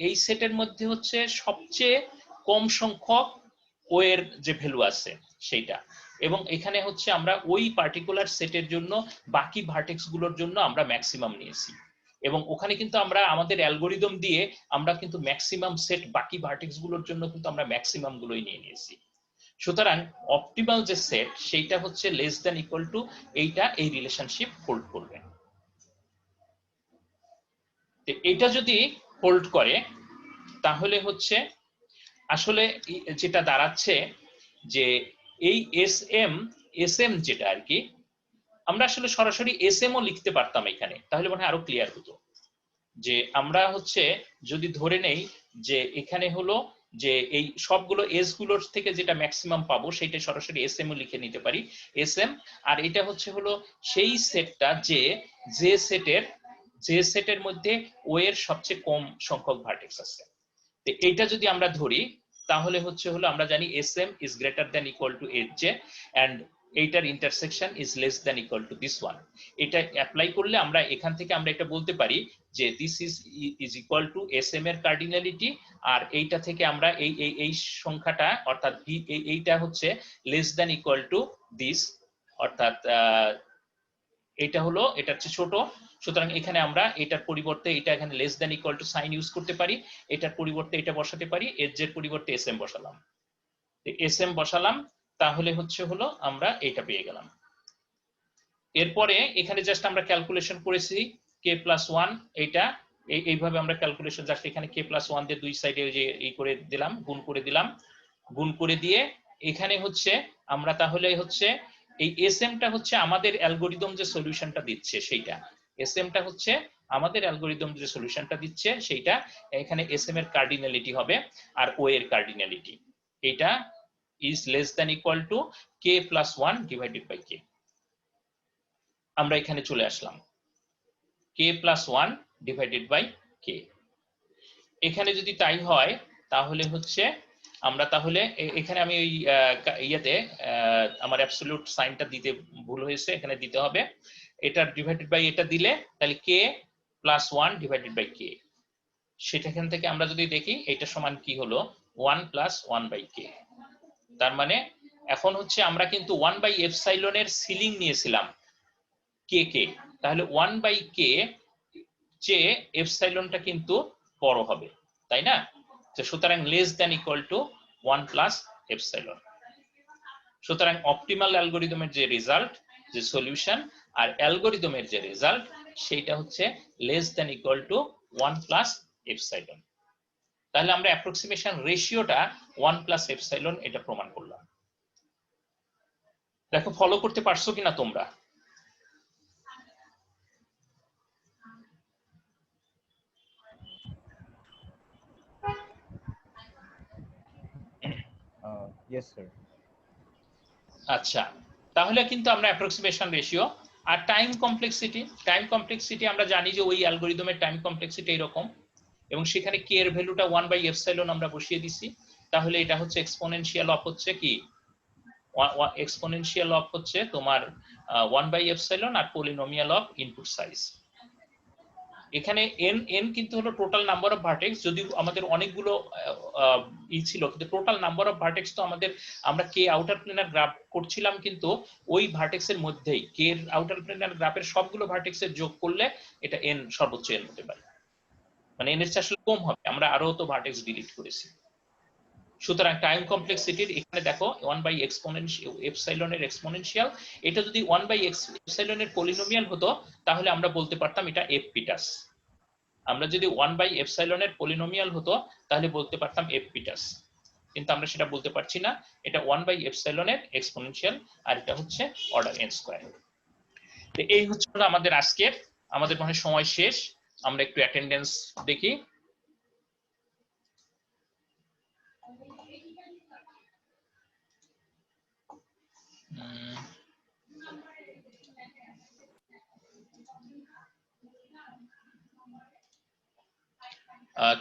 এই সেটের মধ্যে হচ্ছে সবচেয়ে কম সংখ্যক ও এর যে ভ্যালু আছে সেইটা, এবং এখানে হচ্ছে আমরা ওই পার্টিকুলার সেটের জন্য বাকি ভার্টেক্স গুলোর জন্য আমরা ম্যাক্সিমাম নিয়েছি, এবং ওখানে কিন্তু আমরা আমাদের অ্যালগরিদম দিয়ে আমরা কিন্তু ম্যাক্সিমাম সেট বাকি ভার্টেক্স গুলোর জন্য কিন্তু আমরা ম্যাক্সিমাম গুলোই নিয়েছি। সুতরাং অপটিমাল যে সেট সেইটা হচ্ছে লেস দ্যান ইকুয়াল টু এইটা, এই রিলেশনশিপ হোল্ড করবে। এইটা যদি হোল্ড করে তাহলে হচ্ছে আসলে যেটা দাঁড়াচ্ছে যে এই এস এম এসএম যেটা আর কি, আমরা আসলে সরাসরি এসএম ও লিখতে পারতাম এখানে, তাহলে মনে হয় আরো ক্লিয়ার হতো। যে আমরা হচ্ছে যদি ধরে নেই যে এখানে হলো যে এই সবগুলো এস গুলোর থেকে যেটা ম্যাক্সিমাম পাবো সেটা সরাসরি এসএম ও লিখে নিতে পারি, এসএম। আর এটা হচ্ছে হলো সেই সেটটা যে সেটের মধ্যে ও এর সবচেয়ে কম সংখ্যক ভার্টেক্স আছে। তো এইটা যদি আমরা ধরি তাহলে হচ্ছে হলো আমরা জানি SM is greater than equal to HJ and এইটার intersection is less than equal to this one. এটা অ্যাপ্লাই করলে আমরা এখান থেকে আমরা এটা বলতে পারি যে this is equal to SM এর কার্ডিনালিটি, আর এইটা থেকে আমরা এই সংখ্যাটা অর্থাৎ এইটা হচ্ছে less than equal to this, অর্থাৎ এটা হলো এটার চেয়ে ছোট। সুতরাং এখানে আমরা এটার পরিবর্তে এটা এখানে less than equal to sign use করতে পারি, এটার পরিবর্তে এটা বসাতে পারি, এর পরিবর্তে এসএম বসালাম, এসএম বসালাম, তাহলে হচ্ছে হলো আমরা এটা পেয়ে গেলাম। এরপরে এখানে জাস্ট আমরা ক্যালকুলেশন করেছি k+1, এইটা এইভাবে আমরা ক্যালকুলেশন জাস্ট এখানে k+1 দিয়ে দুই সাইডে যে এই করে দিলাম, গুণ করে দিলাম, গুণ করে দিয়ে এখানে হচ্ছে আমরা তাহলে হচ্ছে এই এসএমটা হচ্ছে আমাদের অ্যালগরিদম যে সলিউশনটা দিচ্ছে সেইটা, এসএমটা হচ্ছে আমাদের অ্যালগরিদম যে সলিউশনটা দিচ্ছে সেইটা, এখানে এসএম এর কার্ডিনালিটি হবে আর ও এর কার্ডিনালিটি এটা is less than equal to k+1 divided by k। আমরা এখানে চলে আসলাম k+1 ডিভাইডেড বাই k। এখানে যদি তাই হয় তাহলে হচ্ছে আমরা তাহলে এখানে আমি ওই ইয়াতে আমার অ্যাবসলিউট সাইনটা দিতে ভুল হয়েছে, এখানে দিতে হবে এটা ডিভাইডেড বাই এটা দিলে তাহলে k+1 ডিভাইডেড বাই k, সেটা এখান থেকে আমরা যদি দেখি এটা সমান কি হলো 1+1/k। তার মানে এখন হচ্ছে আমরা কিন্তু 1/এপসাইলন এর সিলিং নিয়েছিলাম k, তাহলে 1/k যে এপসাইলনটা কিন্তু বড় হবে, তাই না? সুতরাং লেস দ্যান ইকুয়াল টু 1+এপসাইলন। সুতরাং অপটিমাল অ্যালগরিদমের যে রেজাল্ট, যে সলিউশন আর অ্যালগরিদমের যে রেজাল্ট সেইটা হচ্ছে লেস দ্যান ইকুয়াল টু 1+এপসাইলন। তাহলে আমরা অ্যাপ্রক্সিমেশন রেশিওটা 1+এপসাইলন এটা প্রমাণ করলাম। দেখো ফলো করতে পারছো কিনা তোমরা? Yes, sir. আচ্ছা, তাহলে কিন্তু আমরা অ্যাপ্রক্সিমেশন রেশিও আর টাইম কমপ্লেক্সিটি আমরা জানি যে ওই অ্যালগরিদমের টাইম কমপ্লেক্সিটি এরকম, এবং সেখানে k এর ভ্যালুটা 1/এপসাইলন আমরা বসিয়ে দিছি, তাহলে এটা হচ্ছে এক্সপোনেনশিয়াল অফ হচ্ছে কি এক্সপোনেনশিয়াল অফ হচ্ছে তোমার 1/এপসাইলন আর পলিনোমিয়াল অফ ইনপুট সাইজ। এখানে n কিন্তু হলো টোটাল নাম্বার অফ ভার্টেক্স, যদিও আমাদের অনেকগুলো ছিল কিন্তু টোটাল নাম্বার অফ ভার্টেক্স তো আমাদের আমরা k আউটার প্লেনার গ্রাফ করছিলাম কিন্তু ওই ভার্টেক্সের মধ্যেই k এর আউটার প্লেনার গ্রাফের সবগুলো ভার্টেক্সের যোগ করলে এটা n সর্বোচ্চ n হতে পারে, মানে n এর চেয়ে আসলে কম হবে, আমরা আরো তো ভার্টেক্স ডিলিট করেছি। সুতরাং টাইম কমপ্লেক্সিটির এখানে দেখো 1/এপসাইলন এর এক্সপোনেনশিয়াল, এটা যদি 1/এপসাইলন এর পলিনোমিয়াল হতো তাহলে আমরা বলতে পারতাম এটা f-পিটাস। আমরা যদি 1/এপসাইলন এর পলিনোমিয়াল হতো তাহলে বলতে পারতাম f-পিটাস, কিন্তু আমরা সেটা বলতে পারছি না, এটা 1/এপসাইলন এর এক্সপোনেনশিয়াল আর এটা হচ্ছে অর্ডার n স্কয়ার। তো এই হচ্ছে আমাদের আজকের, আমাদের মনে সময় শেষ, আমরা একটু অ্যাটেন্ডেন্স দেখি।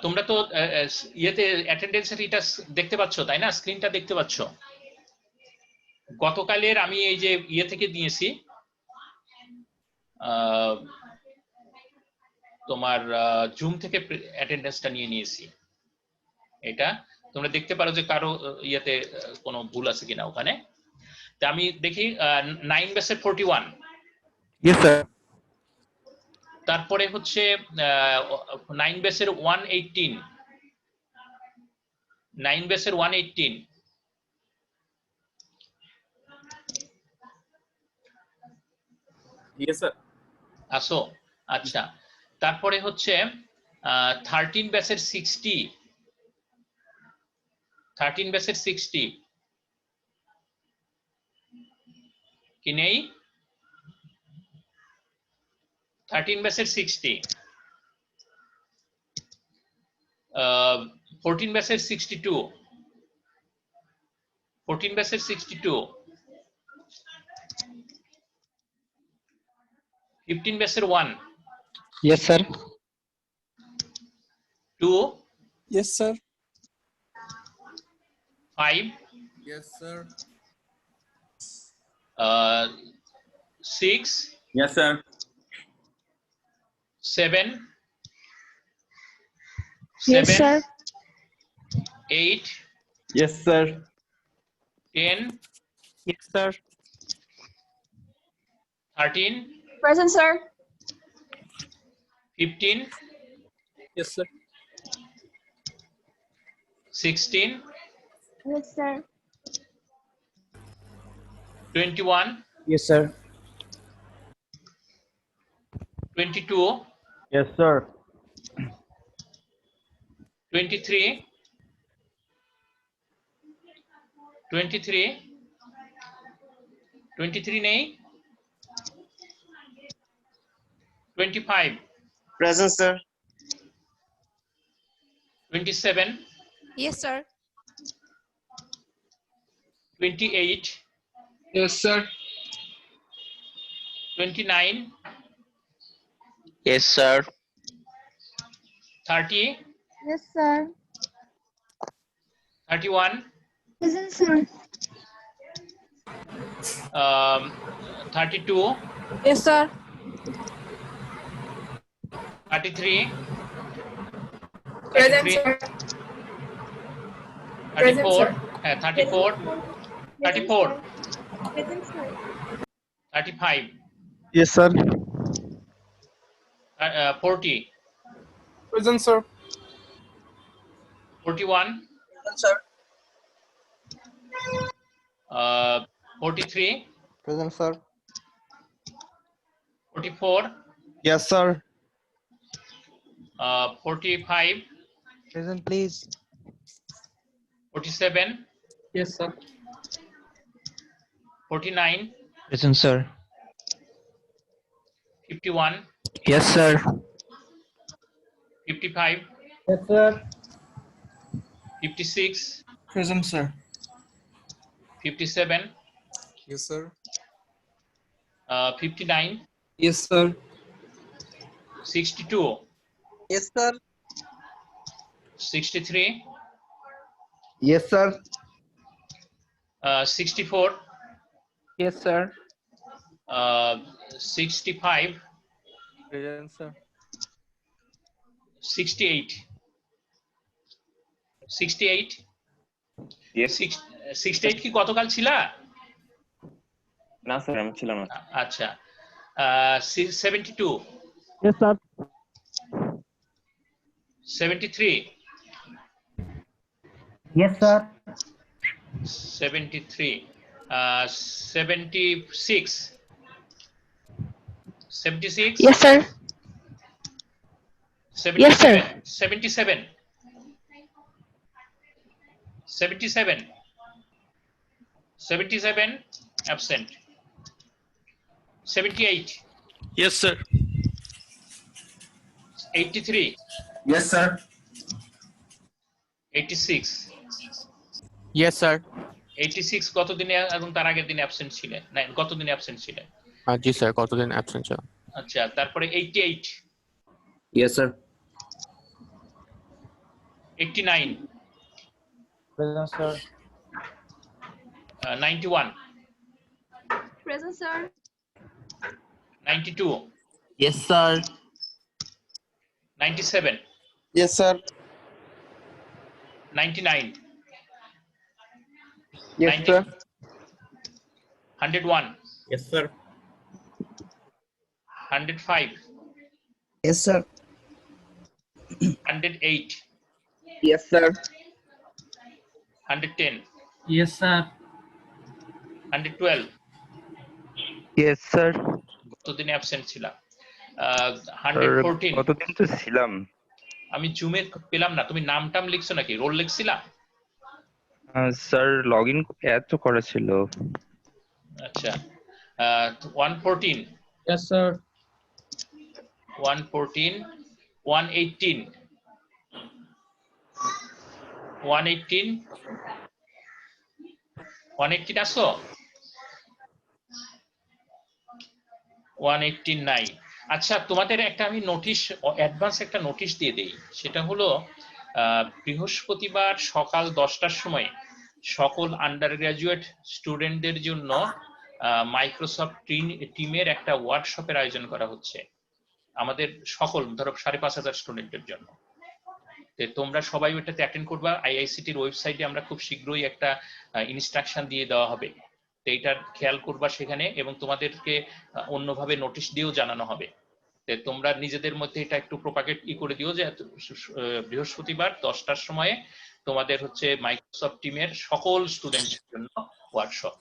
তোমরা তো ইয়েতে অ্যাটেন্ডেন্সের এটা দেখতে পাচ্ছ তাই না, স্ক্রিনটা দেখতে পাচ্ছ? গতকালের আমি এই যে ইয়ে থেকে দিয়েছি তোমার জুম থেকে অ্যাটেন্ডেন্সটা নিয়ে নিয়েছি, এটা তোমরা দেখতে পারো যে কারো ইয়েতে কোনো ভুল আছে কিনা ওখানে। তা আমি দেখি 9 বেসের 41, Yes, sir. তারপরে হচ্ছে 9 বেসের 118, 9 বেসের 118, Yes, sir. আসো। আচ্ছা, তারপরে হচ্ছে 13 বেসের 60, 13 বেসের 60, কি নেই? 13 ব্যাচের 60, 14 ব্যাচের 62, 14 ব্যাচের 62, 15 ব্যাচের 1, Yes, sir. 2, Yes, sir. 5, Yes, sir. 6, Yes, sir. 7, Yes, 7, sir. 8, Yes, sir. 10, Yes, sir. 13, Present, sir. 15, Yes, sir. 16, Yes, sir. 21, Yes, sir. 22, Yes, sir. 23, 23, 23 নেই, 25, Present, sir. 27, Yes, sir. 28, Yes, sir. 29, Yes, sir. 30, Yes, sir. 31, Present, sir. 32, Yes, sir. 33, Present, 33, sir. 34, 34, 34, Present, sir. 35, Yes, sir. 40, Present, sir. 41, Present, sir. 43, Present, sir. 44, Yes, sir. 45, Present, please. 47, Yes, sir. 49, Present, sir. 51, Yes, sir. 55, Yes, sir. 56, Present, sir. 57, Yes, sir. 59, Yes, sir. 62, Yes, sir. 63, Yes, sir. 64, Yes, sir. 65, Present, sir. 68, 68, Yes. 68 কি গতকাল ছিলা? না sir আমি ছিলাম না। আচ্ছা, 72, Yes, sir. 73, Yes, sir. 73, 76, 76, Yes, sir. 77, Yes, sir. 77, 77, 77, absent, 78, Yes, sir. 83, Yes, sir. 86, Yes, sir. 86 কতদিনে এবং তার আগের দিনে অ্যাবসেন্ট ছিলেন? না, কতদিনে অ্যাবসেন্ট ছিলেন? জি স্যার, কতদিন অ্যাবসেন্ট ছিল? আচ্ছা, তারপরে 88, Yes, sir. 89, Present, sir. 91, Present, sir. 92, Yes, sir. 97, Yes, sir. 99, Yes, 90, sir. 101, Yes, sir. 105, Yes, sir. 108, Yes, sir. 110, Yes, sir. 112, Yes, sir. কতদিনে অ্যাবসেন্ট ছিলাম? 114, কতদিন তো ছিলাম আমি জুমে পেলাম না। তুমি নাম টাম লিখছো নাকি? রোল লিখছিলা? স্যার লগ ইন এত করা ছিল। আচ্ছা, 114, Yes, sir. 114, 118, 118, 118 আসো, 118 নাই। আচ্ছা, তোমাদের একটা আমি নোটিশ, অ্যাডভান্স একটা নোটিশ দিয়ে দেই। সেটা হলো বৃহস্পতিবার সকাল 10টার সময় সকল আন্ডার গ্রাজুয়েট স্টুডেন্টদের জন্য মাইক্রোসফট টিমের একটা ওয়ার্কশপের আয়োজন করা হচ্ছে আমাদের সকল, ধরো 5,500 স্টুডেন্টের জন্য। তোমরা সবাই ওটাতে অ্যাটেন্ড করবা। আইআইসিটির ওয়েবসাইটে আমরা খুব শীঘ্রই একটা ইনস্ট্রাকশন দিয়ে দেওয়া হবে, তো এইটার খেয়াল করবা সেখানে, এবং তোমাদেরকে অন্যভাবে নোটিশ দিয়েও জানানো হবে। তোমরা নিজেদের মধ্যে এটা একটু প্রপাগেট করে দিও যে বৃহস্পতিবার 10টার সময়ে তোমাদের হচ্ছে মাইক্রোসফট টিমের সকল স্টুডেন্টের জন্য ওয়ার্কশপ।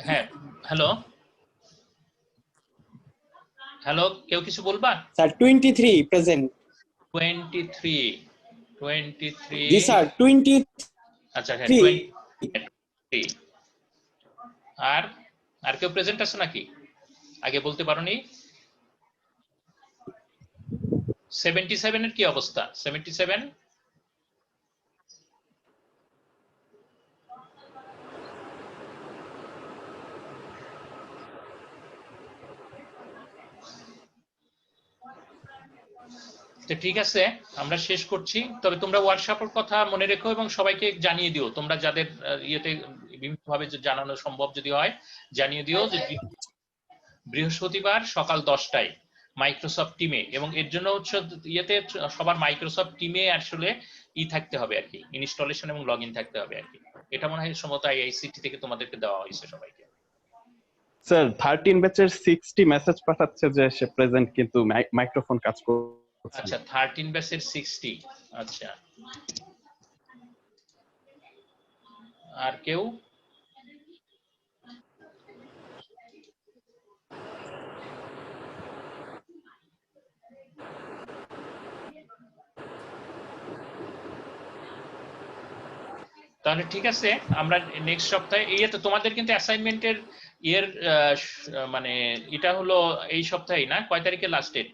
হ্যাঁ, হ্যালো হ্যালো, কেউ কিছু বলবা? Sir 23 present. 23, 23, জি স্যার 23। আচ্ছা হ্যাঁ 20। আর আর কেউ প্রেজেন্ট আছে নাকি? আগে বলতে পারোনি? 77 এর কি অবস্থা? 77? তো ঠিক আছে, আমরা শেষ করছি। তবে তোমরা ওয়ার্কশপের কথা মনে রেখো এবং সবাইকে জানিয়ে দিও, তোমরা যাদের ইয়েতে বিভিন্নভাবে জানানো সম্ভব যদি হয় জানিয়ে দিও যে বৃহস্পতিবার সকাল 10টায় মাইক্রোসফট টিমে, এবং এর জন্য হচ্ছে ইয়েতে সবার মাইক্রোসফট টিমে আসলে থাকতে হবে আর কি, ইনস্টলেশন এবং লগ ইন থাকতে হবে আর কি। এটা মনে হয় সম্ভবত আইআইসিটি থেকে তোমাদেরকে দেওয়া হয়েছে সবাইকে। স্যার 13 ব্যাচের 60 মেসেজ পাঠাচ্ছে যে সে প্রেজেন্ট, কিন্তু মাইক্রোফোন কাজ করছে। আচ্ছা 13 ব্যাচের 60। আচ্ছা, আর কেউ? তাহলে ঠিক আছে, আমরা নেক্সট সপ্তাহে তো তোমাদের কিন্তু অ্যাসাইনমেন্টের মানে এটা হলো এই সপ্তাহেই না? কয় তারিখে লাস্ট ডেট?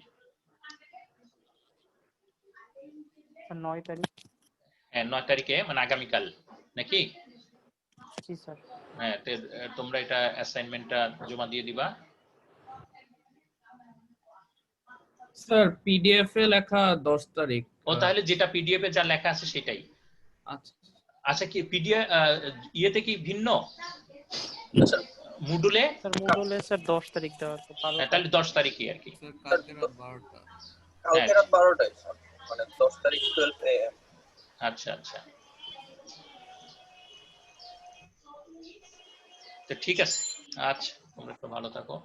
9 তারিখ। হ্যাঁ 9 তারিখে, মানে আগামীকাল নাকি? জি স্যার। হ্যাঁ, তোমরা এটা অ্যাসাইনমেন্টটা জমা দিয়ে দিবা। স্যার পিডিএফ এ লেখা 10 তারিখ। ও তাহলে যেটা পিডিএফ এ যা লেখা আছে সেটাই। আচ্ছা আচ্ছা, কি পিডিএফ ইয়েতে কি ভিন্ন? আচ্ছা মুডুলে? স্যার মুডুলে স্যার 10 তারিখ দেওয়া আছে। তাহলে 10 তারিখই আর কি। স্যার কালকে রাত 12টা। কালকে রাত 12টায় মানে 10 তারিখ 12 AM। আচ্ছা আচ্ছা, তো ঠিক আছে। আচ্ছা, তোমরা একটু ভালো থাকো।